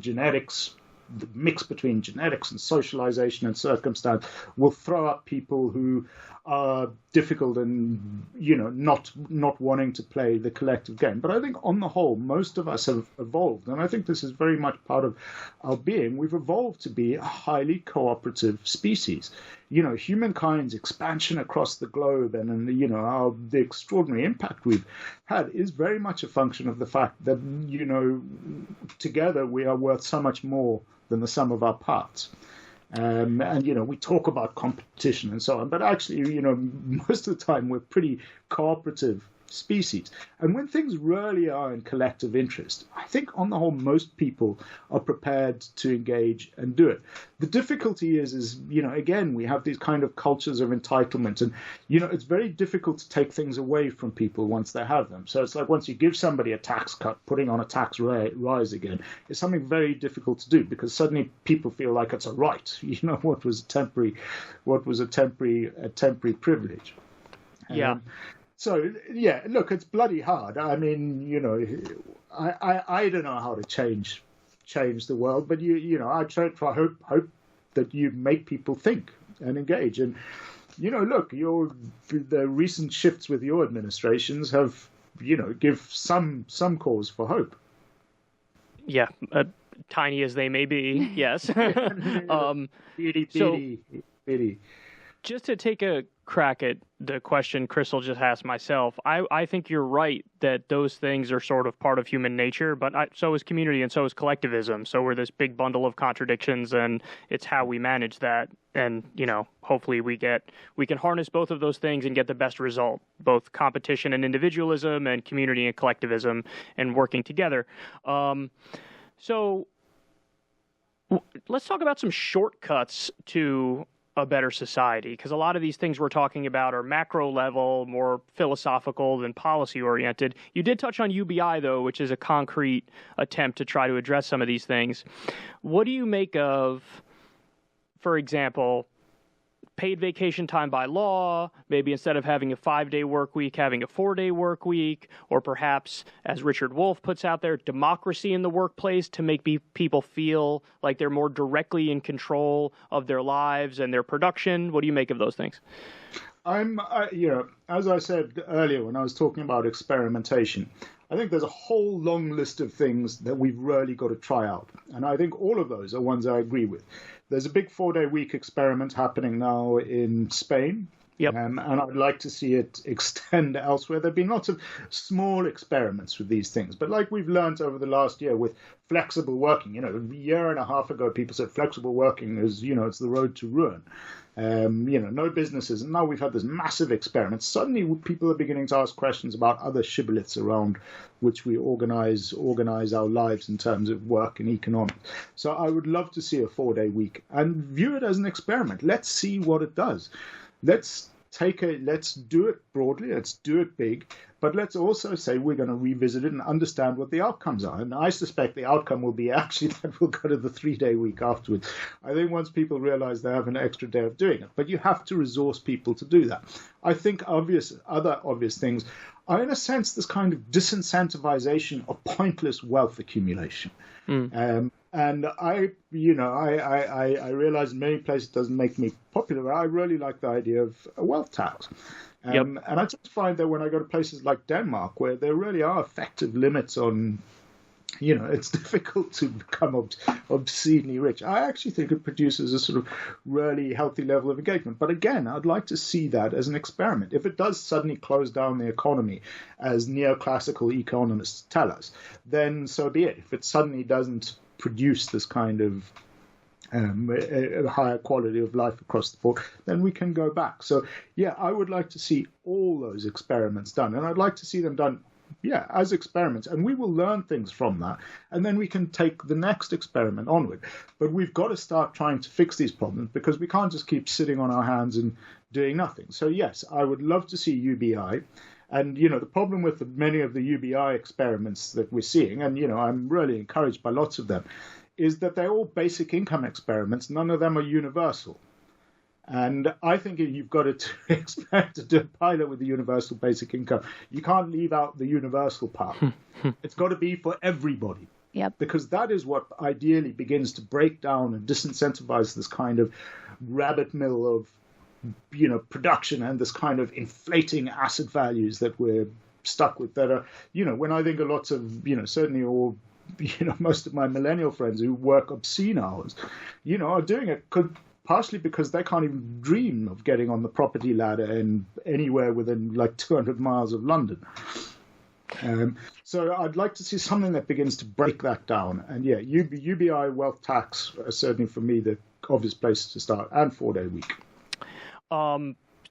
mix between genetics and socialization and circumstance will throw up people who are difficult and, not wanting to play the collective game. But I think on the whole, most of us have evolved. And I think this is very much part of our being. We've evolved to be a highly cooperative species. Humankind's expansion across the globe and the extraordinary impact we've had is very much a function of the fact that, together we are worth so much more than the sum of our parts. And, we talk about competition and so on, but actually, most of the time we're pretty cooperative species. And when things really are in collective interest, I think on the whole, most people are prepared to engage and do it. The difficulty is, again, we have these kind of cultures of entitlement, and, it's very difficult to take things away from people once they have them. So it's like once you give somebody a tax cut, putting on a tax rise again is something very difficult to do, because suddenly people feel like it's a right, what was a temporary privilege. Yeah. So, yeah, look, it's bloody hard. I mean, I don't know how to change the world, but I try hope that you make people think and engage. And look, the recent shifts with your administrations have give some cause for hope. Yeah, tiny as they may be, yes. Bitty. Just to take a crack at the question Krystal just asked myself, I think you're right that those things are sort of part of human nature, but so is community and so is collectivism. So we're this big bundle of contradictions, and it's how we manage that. And, hopefully we can harness both of those things and get the best result, both competition and individualism and community and collectivism and working together. So let's talk about some shortcuts to a better society, because a lot of these things we're talking about are macro level, more philosophical than policy oriented. You did touch on UBI, though, which is a concrete attempt to try to address some of these things. What do you make of, for example, paid vacation time by law, maybe instead of having a 5-day work week, having a 4-day work week, or perhaps, as Richard Wolff puts out there, democracy in the workplace to make people feel like they're more directly in control of their lives and their production? What do you make of those things? As I said earlier when I was talking about experimentation, I think there's a whole long list of things that we've really got to try out. And I think all of those are ones I agree with. There's a big 4-day week experiment happening now in Spain. Yep. And I'd like to see it extend elsewhere. There have been lots of small experiments with these things. But like we've learned over the last year with flexible working, a year and a half ago, people said flexible working is, it's the road to ruin. No businesses. And now we've had this massive experiment. Suddenly people are beginning to ask questions about other shibboleths around which we organize our lives in terms of work and economics. So I would love to see a 4-day week and view it as an experiment. Let's see what it does. Let's do it broadly, let's do it big, but let's also say we're going to revisit it and understand what the outcomes are. And I suspect the outcome will be actually that we'll go to the 3-day week afterwards. I think once people realize they have an extra day of doing it, but you have to resource people to do that. I think other obvious things are, in a sense, this kind of disincentivization of pointless wealth accumulation. And I realize in many places it doesn't make me popular, but I really like the idea of a wealth tax. And I just find that when I go to places like Denmark, where there really are effective limits on, it's difficult to become obscenely rich. I actually think it produces a sort of really healthy level of engagement. But again, I'd like to see that as an experiment. If it does suddenly close down the economy, as neoclassical economists tell us, then so be it. If it suddenly doesn't produce this kind of a higher quality of life across the board, then we can go back. So, yeah, I would like to see all those experiments done. And I'd like to see them done, as experiments. And we will learn things from that. And then we can take the next experiment onward. But we've got to start trying to fix these problems, because we can't just keep sitting on our hands and doing nothing. So, yes, I would love to see UBI. And, the problem with many of the UBI experiments that we're seeing, and, I'm really encouraged by lots of them, is that they're all basic income experiments. None of them are universal. And I think you've got to expect to do a pilot with the universal basic income. You can't leave out the universal part. It's got to be for everybody. Yep. Because that is what ideally begins to break down and disincentivize this kind of rabbit mill of production and this kind of inflating asset values that we're stuck with, that are, when I think a lot of, certainly all, most of my millennial friends who work obscene hours, are doing it partially because they can't even dream of getting on the property ladder and anywhere within like 200 miles of London. So I'd like to see something that begins to break that down. And UBI wealth tax are certainly for me the obvious place to start, and 4-day week.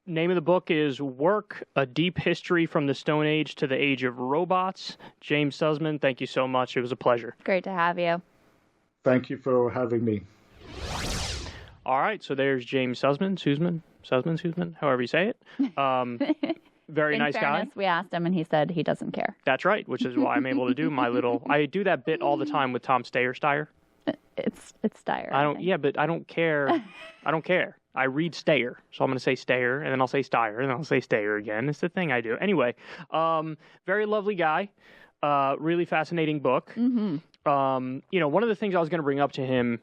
Name of the book is Work, A Deep History from the Stone Age to the Age of Robots. James Suzman, thank you so much. It was a pleasure. Great to have you. Thank you for having me. All right, so there's James Suzman, however you say it. Very nice guy. We asked him, and he said he doesn't care. That's right, which is why I'm able to do I do that bit all the time with Tom Steyer. It's Steyer. But I don't care. I don't care. I read Stayer, so I'm going to say Stayer, and then I'll say Steyer, and then I'll say Stayer again. It's the thing I do. Anyway, very lovely guy, really fascinating book. Mm-hmm. One of the things I was going to bring up to him,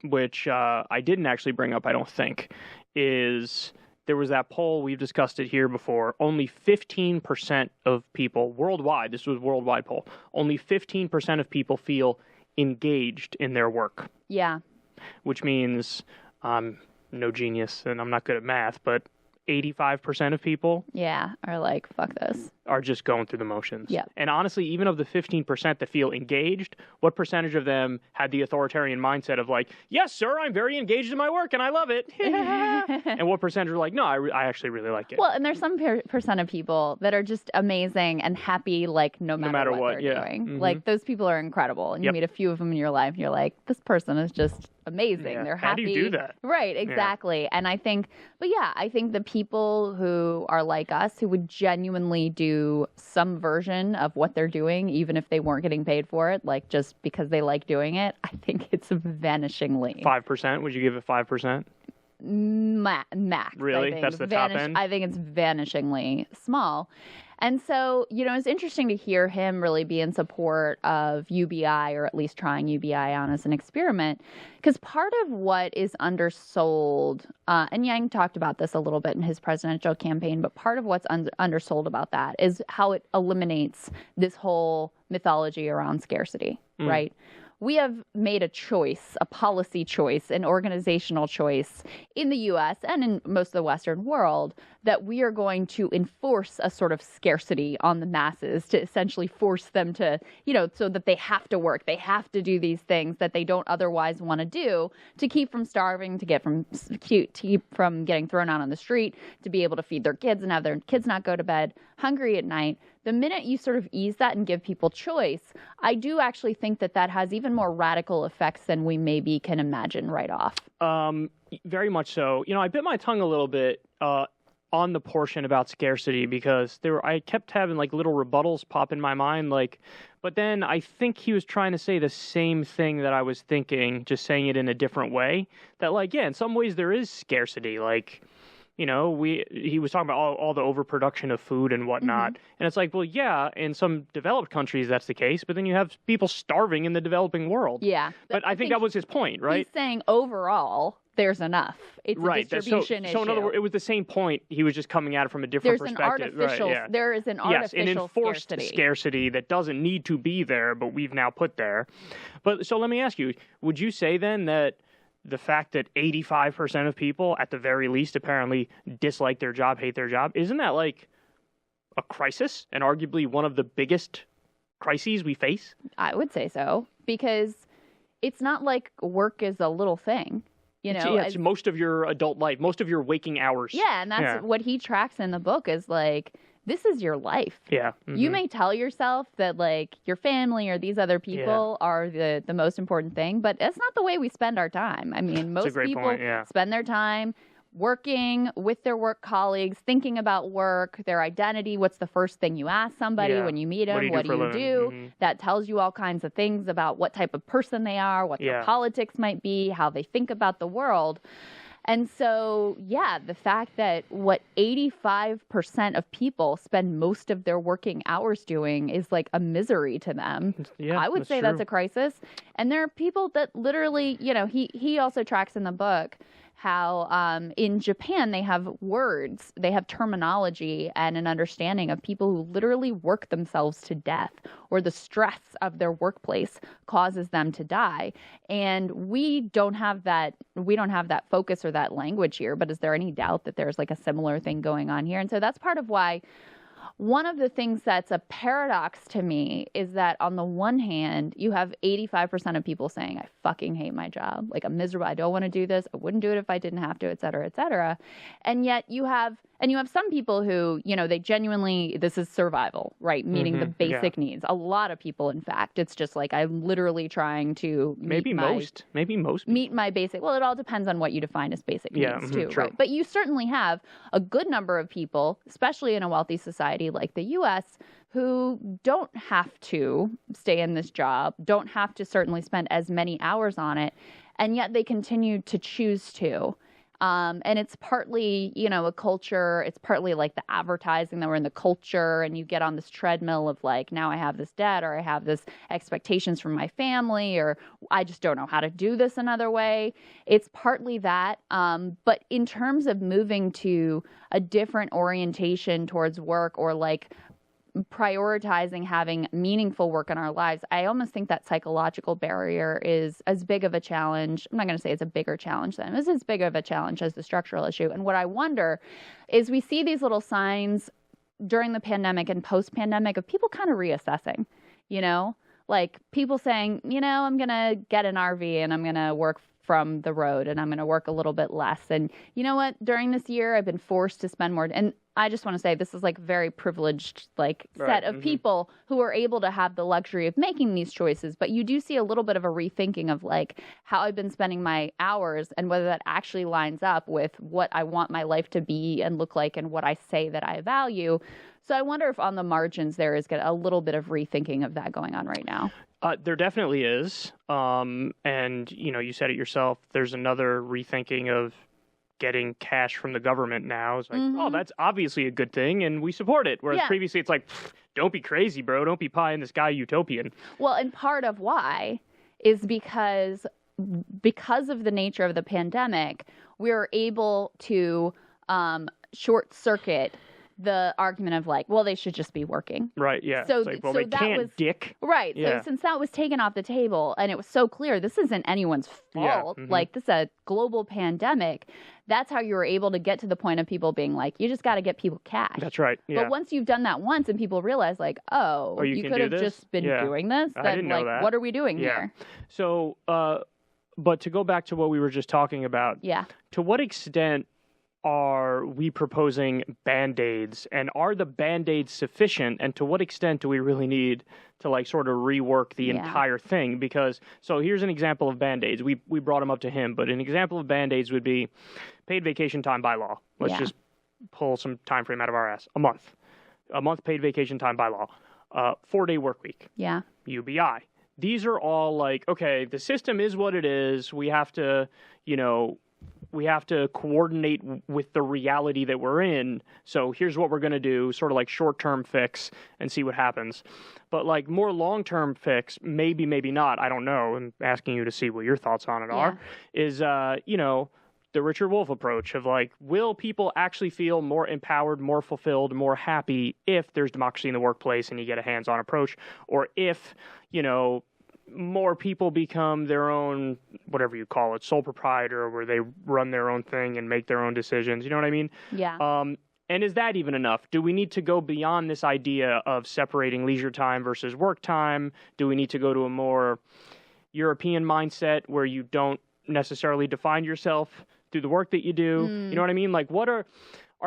which I didn't actually bring up, I don't think, is there was that poll, we've discussed it here before, only 15% of people worldwide, this was a worldwide poll, only 15% of people feel engaged in their work. Yeah. Which means I'm no genius and I'm not good at math, but 85% of people are like, fuck this. Are just going through the motions. Yeah. And honestly, even of the 15% that feel engaged, what percentage of them had the authoritarian mindset of like, yes, sir, I'm very engaged in my work and I love it. And what percentage are like, no, I actually really like it. Well, and there's some percent of people that are just amazing and happy, like no matter what they're doing. Mm-hmm. Like those people are incredible. And you meet a few of them in your life and you're like, this person is just amazing. Yeah. They're happy. How do you do that? Right, exactly. Yeah. And I think the people who are like us, who would genuinely do some version of what they're doing, even if they weren't getting paid for it, like just because they like doing it, I think it's vanishingly. 5%? Would you give it 5%? Max. Really? That's the top end? I think it's vanishingly small. And so, it's interesting to hear him really be in support of UBI, or at least trying UBI on as an experiment, because part of what is undersold, and Yang talked about this a little bit in his presidential campaign, but part of what's undersold about that is how it eliminates this whole mythology around scarcity, right? We have made a choice, a policy choice, an organizational choice in the U.S. and in most of the Western world that we are going to enforce a sort of scarcity on the masses to essentially force them to, so that they have to work. They have to do these things that they don't otherwise want to do to keep from starving, to keep from getting thrown out on the street, to be able to feed their kids and have their kids not go to bed hungry at night. The minute you sort of ease that and give people choice, I do actually think that has even more radical effects than we maybe can imagine right off. Very much so. I bit my tongue a little bit on the portion about scarcity because I kept having like little rebuttals pop in my mind, but then I think he was trying to say the same thing that I was thinking, just saying it in a different way. That in some ways there is scarcity, he was talking about all the overproduction of food and whatnot. Mm-hmm. And it's like, well, yeah, in some developed countries that's the case, but then you have people starving in the developing world. Yeah. But I think that was his point, right? He's saying overall there's enough. It's a distribution issue. So in other words, it was the same point. He was just coming at it from a different perspective. There is an artificial an enforced scarcity that doesn't need to be there, but we've now put there. But so let me ask you, would you say then that the fact that 85% of people, at the very least, apparently dislike their job, hate their job, isn't that like a crisis and arguably one of the biggest crises we face? I would say so, because it's not like work is a little thing. It's most of your adult life, most of your waking hours. Yeah, and that's what he tracks in the book is like, this is your life. Yeah. Mm-hmm. You may tell yourself that like your family or these other people are the most important thing, but that's not the way we spend our time. I mean, most people spend their time working with their work colleagues, thinking about work, their identity. What's the first thing you ask somebody when you meet them? What do you do? Mm-hmm. That tells you all kinds of things about what type of person they are, what their politics might be, how they think about the world. And so, the fact that 85% of people spend most of their working hours doing is like a misery to them. Yeah, I would say that's a crisis. And there are people that literally, he also tracks in the book how in Japan they have words, they have terminology and an understanding of people who literally work themselves to death, or the stress of their workplace causes them to die. And we don't have that focus or that language here, but is there any doubt that there's like a similar thing going on here? And so that's part of why one of the things that's a paradox to me is that on the one hand, you have 85% of people saying, I fucking hate my job. Like, I'm miserable. I don't want to do this. I wouldn't do it if I didn't have to, et cetera, et cetera. And yet you have some people who, they genuinely, this is survival, right? Meeting the basic needs. A lot of people, in fact, it's just like, I'm literally trying to meet my basic, well, it all depends on what you define as basic needs too, true. Right? But you certainly have a good number of people, especially in a wealthy society like the U.S., who don't have to stay in this job, don't have to certainly spend as many hours on it, and yet they continue to choose to. And it's partly, a culture. It's partly like the advertising that we're in the culture, and you get on this treadmill of like, now I have this debt, or I have this expectations from my family, or I just don't know how to do this another way. It's partly that. But in terms of moving to a different orientation towards work, or like prioritizing having meaningful work in our lives, I almost think that psychological barrier is as big of a challenge. I'm not going to say it's a bigger challenge than it's as big of a challenge as the structural issue. And what I wonder is we see these little signs during the pandemic and post-pandemic of people kind of reassessing, like people saying, I'm going to get an RV and I'm going to work from the road and I'm going to work a little bit less. And you know what? During this year, I've been forced to spend more. And I just want to say this is like very privileged, set of people who are able to have the luxury of making these choices. But you do see a little bit of a rethinking of like how I've been spending my hours and whether that actually lines up with what I want my life to be and look like and what I say that I value. So I wonder if on the margins there is a little bit of rethinking of that going on right now. There definitely is. And, you said it yourself. There's another rethinking of getting cash from the government now. It's like, oh, that's obviously a good thing, and we support it. Whereas previously it's like, don't be crazy, bro. Don't be pie in the sky utopian. Well, and part of why is because of the nature of the pandemic, we're able to short circuit the argument of like, well, they should just be working. Right, yeah. So, like, well, they can't, dick. Right. Yeah. So since that was taken off the table and it was so clear, this isn't anyone's fault. Yeah. Like, this is a global pandemic. That's how you were able to get to the point of people being like, you just got to get people cash. That's right. Yeah. But once you've done that once and people realize like, you could have just been doing this, then I didn't know that. What are we doing here? So, but to go back to what we were just talking about, to what extent are we proposing Band-Aids, and are the Band-Aids sufficient, and to what extent do we really need to like sort of rework the entire thing? Because, so here's an example of Band-Aids. We brought them up to him, but an example of Band-Aids would be paid vacation time by law. Let's just pull some time frame out of our ass. A month paid vacation time by law. 4-day work week. Yeah. UBI. These are all like, okay, the system is what it is. We have to, we have to coordinate with the reality that we're in. So here's what we're going to do, sort of like short-term fix and see what happens. But like more long-term fix, maybe, maybe not. I don't know. I'm asking you to see what your thoughts on it are. Is, the Richard Wolff approach of like, will people actually feel more empowered, more fulfilled, more happy if there's democracy in the workplace and you get a hands-on approach? Or if, more people become their own, whatever you call it, sole proprietor, where they run their own thing and make their own decisions. You know what I mean? Yeah. And is that even enough? Do we need to go beyond this idea of separating leisure time versus work time? Do we need to go to a more European mindset where you don't necessarily define yourself through the work that you do? You know what I mean? Like, what are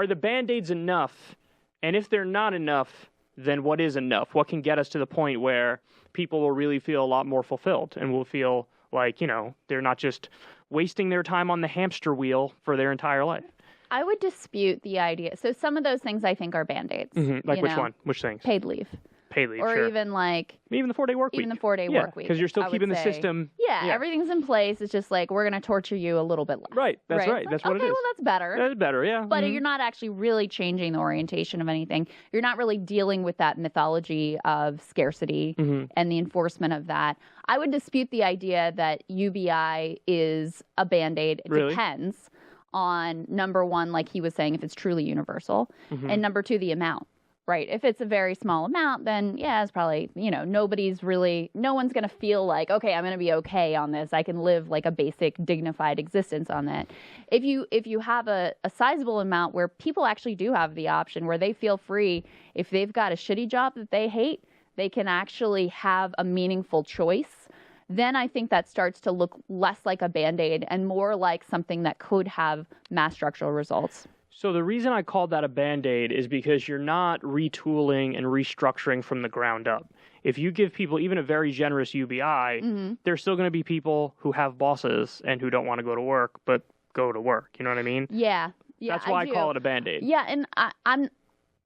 the Band-Aids enough? And if they're not enough, then what is enough? What can get us to the point where people will really feel a lot more fulfilled and will feel like, they're not just wasting their time on the hamster wheel for their entire life? I would dispute the idea. So some of those things I think are Band-Aids. Like which one? Which things? Paid leave. Paid leave, or sure. even the 4-day work week. Even the 4-day work week. Because you're still keeping the system. Yeah, everything's in place. It's just like, we're going to torture you a little bit less. Right, that's right. That's what it is. Okay, well, that's better. That's better, yeah. But you're not actually really changing the orientation of anything. You're not really dealing with that mythology of scarcity and the enforcement of that. I would dispute the idea that UBI is a Band-Aid. It depends on, number one, like he was saying, if it's truly universal, and number two, the amount. Right. If it's a very small amount, then it's probably, no one's going to feel like, okay, I'm going to be okay on this. I can live like a basic dignified existence on that. If you have a sizable amount where people actually do have the option where they feel free, if they've got a shitty job that they hate, they can actually have a meaningful choice. Then I think that starts to look less like a Band-Aid and more like something that could have mass structural results. So the reason I called that a Band-Aid is because you're not retooling and restructuring from the ground up. If you give people even a very generous UBI, there's still going to be people who have bosses and who don't want to go to work, but go to work. You know what I mean? Yeah. That's why I call it a Band-Aid. Yeah, and I'm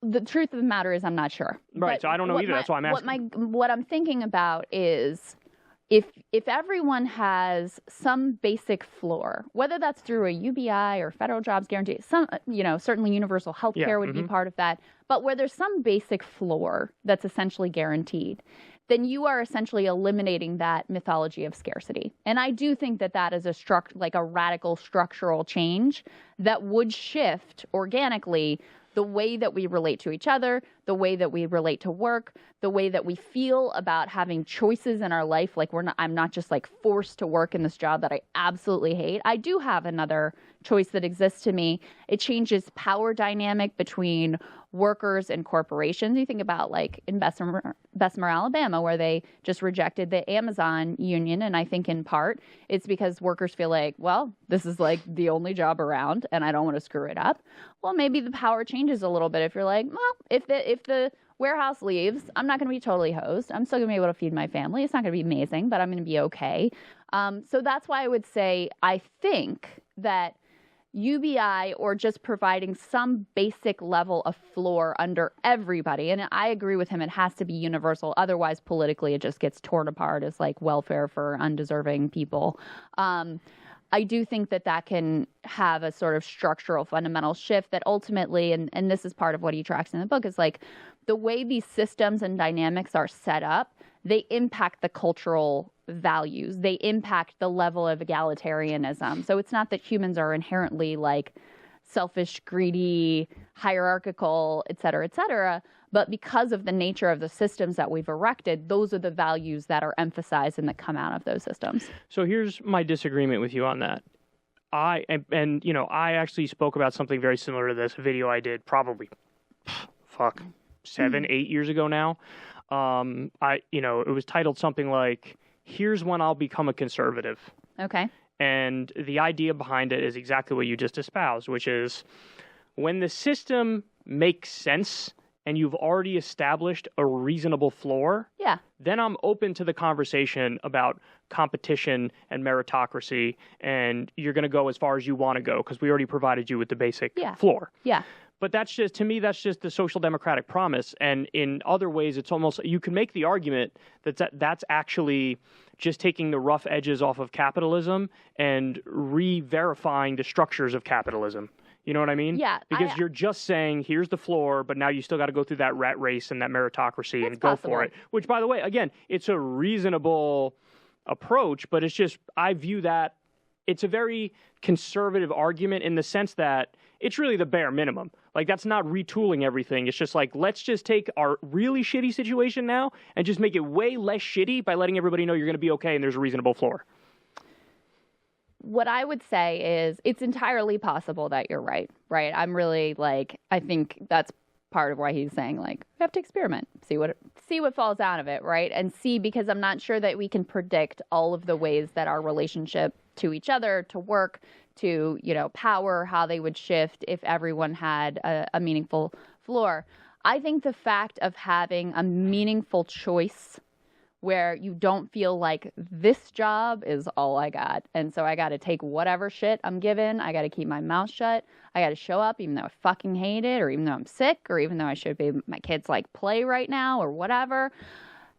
the truth of the matter is I'm not sure. Right, so I don't know either. That's why I'm asking. What I'm thinking about is if everyone has some basic floor, whether that's through a UBI or federal jobs guarantee, certainly universal health care would be part of that, but where there's some basic floor that's essentially guaranteed, then you are essentially eliminating that mythology of scarcity. And I do think that that is a radical structural change that would shift organically the way that we relate to each other, the way that we relate to work, the way that we feel about having choices in our life. Like I'm not just like forced to work in this job that I absolutely hate. I do have another choice that exists to me. It changes power dynamic between workers and corporations. You think about like in Bessemer, Alabama, where they just rejected the Amazon union. And I think in part it's because workers feel like, well, this is like the only job around and I don't want to screw it up. Well, maybe the power changes a little bit if you're like, well, if the warehouse leaves, I'm not going to be totally hosed. I'm still going to be able to feed my family. It's not going to be amazing, but I'm going to be okay. So that's why I would say I think that UBI, or just providing some basic level of floor under everybody, and I agree with him, it has to be universal. Otherwise, politically, it just gets torn apart as like welfare for undeserving people. I do think that that can have a sort of structural fundamental shift that ultimately, and this is part of what he tracks in the book, is like the way these systems and dynamics are set up, they impact the cultural values. They impact the level of egalitarianism. So it's not that humans are inherently like selfish, greedy, hierarchical, et cetera, but because of the nature of the systems that we've erected, those are the values that are emphasized and that come out of those systems. So here's my disagreement with you on that. I actually spoke about something very similar to this video I did probably 7-8 years ago now. It was titled something like, "Here's when I'll become a conservative." Okay. And the idea behind it is exactly what you just espoused, which is when the system makes sense and you've already established a reasonable floor, then I'm open to the conversation about competition and meritocracy, and you're going to go as far as you want to go because we already provided you with the basic floor. Yeah. But that's just, to me, that's just the social democratic promise. And in other ways, it's almost, you can make the argument that that's actually just taking the rough edges off of capitalism and re-verifying the structures of capitalism. You know what I mean? Yeah. Because you're just saying, here's the floor, but now you still got to go through that rat race and that meritocracy and go for it. Which, by the way, again, it's a reasonable approach, but it's just, I view that, it's a very conservative argument in the sense that it's really the bare minimum. Like, that's not retooling everything. It's just like, let's just take our really shitty situation now and just make it way less shitty by letting everybody know you're going to be okay and there's a reasonable floor. What I would say is it's entirely possible that you're right? I'm really like, I think that's part of why he's saying, like, we have to experiment, see what falls out of it, right? And see, because I'm not sure that we can predict all of the ways that our relationship to each other, to work, to, power, how they would shift if everyone had a meaningful floor. I think the fact of having a meaningful choice where you don't feel like this job is all I got, and so I got to take whatever shit I'm given, I got to keep my mouth shut, I got to show up even though I fucking hate it, or even though I'm sick, or even though I should be, my kids like play right now, or whatever.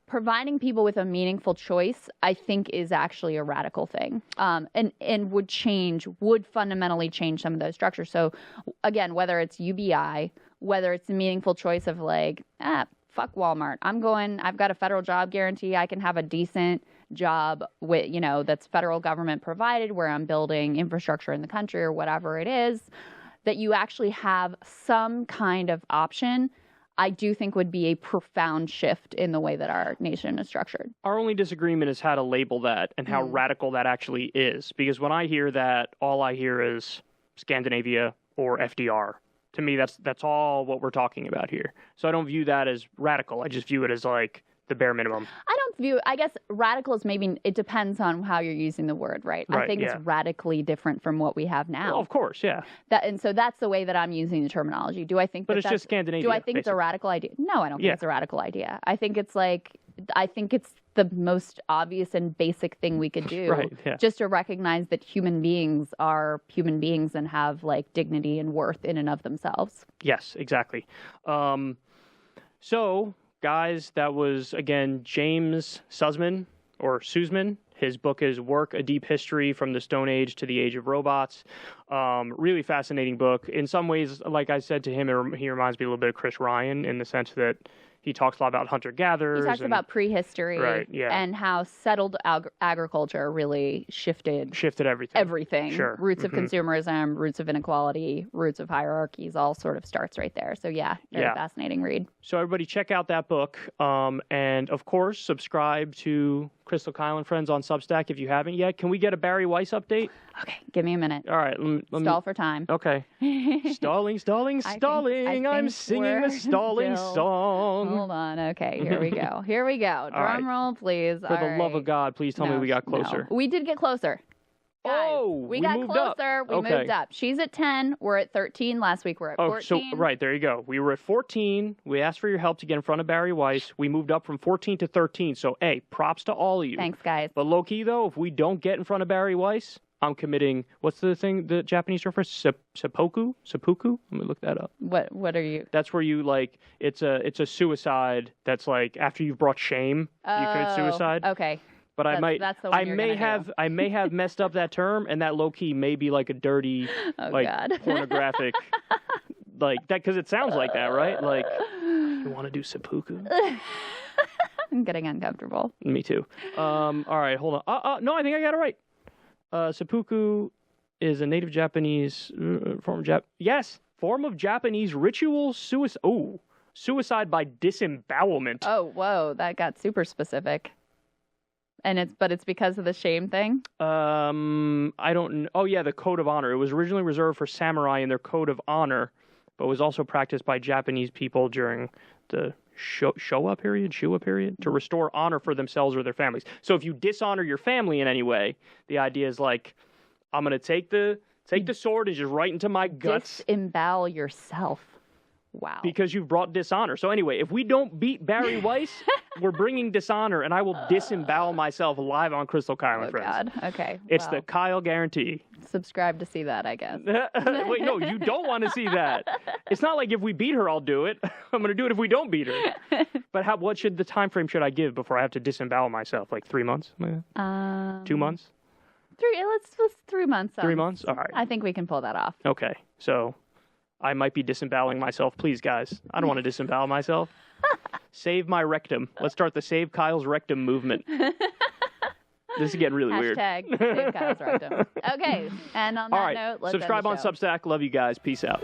Providing people with a meaningful choice, I think, is actually a radical thing, and would fundamentally change some of those structures. So, again, whether it's UBI, whether it's a meaningful choice of like, fuck Walmart, I've got a federal job guarantee, I can have a decent job with, that's federal government provided, where I'm building infrastructure in the country or whatever it is, that you actually have some kind of option, I do think would be a profound shift in the way that our nation is structured. Our only disagreement is how to label that and how radical that actually is. Because when I hear that, all I hear is Scandinavia or FDR. To me, that's all what we're talking about here. So I don't view that as radical. I just view it as like the bare minimum. I guess radical is maybe, it depends on how you're using the word, right? I think it's radically different from what we have now. Well, of course, yeah. And so that's the way that I'm using the terminology. Do I think But it's just Scandinavia. Do I think it's a radical idea? No, I don't think it's a radical idea. I think it's the most obvious and basic thing we could do, just to recognize that human beings are human beings and have like dignity and worth in and of themselves. Yes, exactly. So, guys, that was, again, James Suzman or Suzman. His book is Work, A Deep History from the Stone Age to the Age of Robots. Really fascinating book. In some ways, like I said to him, he reminds me a little bit of Chris Ryan in the sense that he talks a lot about hunter-gatherers. He talks about prehistory, right, yeah, and how settled agriculture really shifted everything. Everything. Sure. Roots of consumerism, roots of inequality, roots of hierarchies, all sort of starts right there. So very fascinating read. So everybody check out that book. And of course, subscribe to Krystal, Kyle, and Friends on Substack if you haven't yet. Can we get a Barry Weiss update? Okay, give me a minute. All right. Stall for time. Okay. Stalling. I'm singing the stalling song. Hold on. Okay, here we go. Drum roll, please. For the love of God, please tell me we got closer. No. We did get closer. Guys, we got moved closer. Up. We moved up. She's at 10. We're at 13. Last week we're at 14. So right, there you go. We were at 14. We asked for your help to get in front of Barry Weiss. We moved up from 14 to 13. So, props to all of you. Thanks, guys. But low key though, if we don't get in front of Barry Weiss, I'm committing. What's the thing? The Japanese term for seppuku? Seppuku? Let me look that up. What are you? That's where you it's a suicide. That's like after you've brought shame, you commit suicide. Okay. But I may have messed up that term, and that low key may be like a dirty, pornographic, like that, because it sounds like that, right? Like, you want to do seppuku? I'm getting uncomfortable. Me too. All right, hold on. No, I think I got it right. Seppuku is a native Japanese form of Japanese ritual suicide. Oh, suicide by disembowelment. Oh, whoa, that got super specific. And it's because of the shame thing? I don't know. Oh, yeah, the code of honor. It was originally reserved for samurai in their code of honor, but was also practiced by Japanese people during the Showa period, to restore honor for themselves or their families. So if you dishonor your family in any way, the idea is like, I'm going to take the sword and just right into my guts. Disembowel yourself. Wow. Because you've brought dishonor. So anyway, if we don't beat Barry Weiss, we're bringing dishonor, and I will disembowel myself live on Krystal, Kyle, and Friends. God. Okay. It's the Kyle guarantee. Subscribe to see that, I guess. Wait, no, you don't want to see that. It's not like if we beat her, I'll do it. I'm going to do it if we don't beat her. But what should the time frame should I give before I have to disembowel myself? Like 3 months? 2 months? Let's 3 months. 3 months? All right. I think we can pull that off. Okay. So I might be disemboweling myself. Please, guys. I don't want to disembowel myself. Save my rectum. Let's start the Save Kyle's Rectum movement. This is getting really weird. Hashtag Save Kyle's Rectum. Okay. And on that note, let's subscribe end the on show. Substack. Love you guys. Peace out.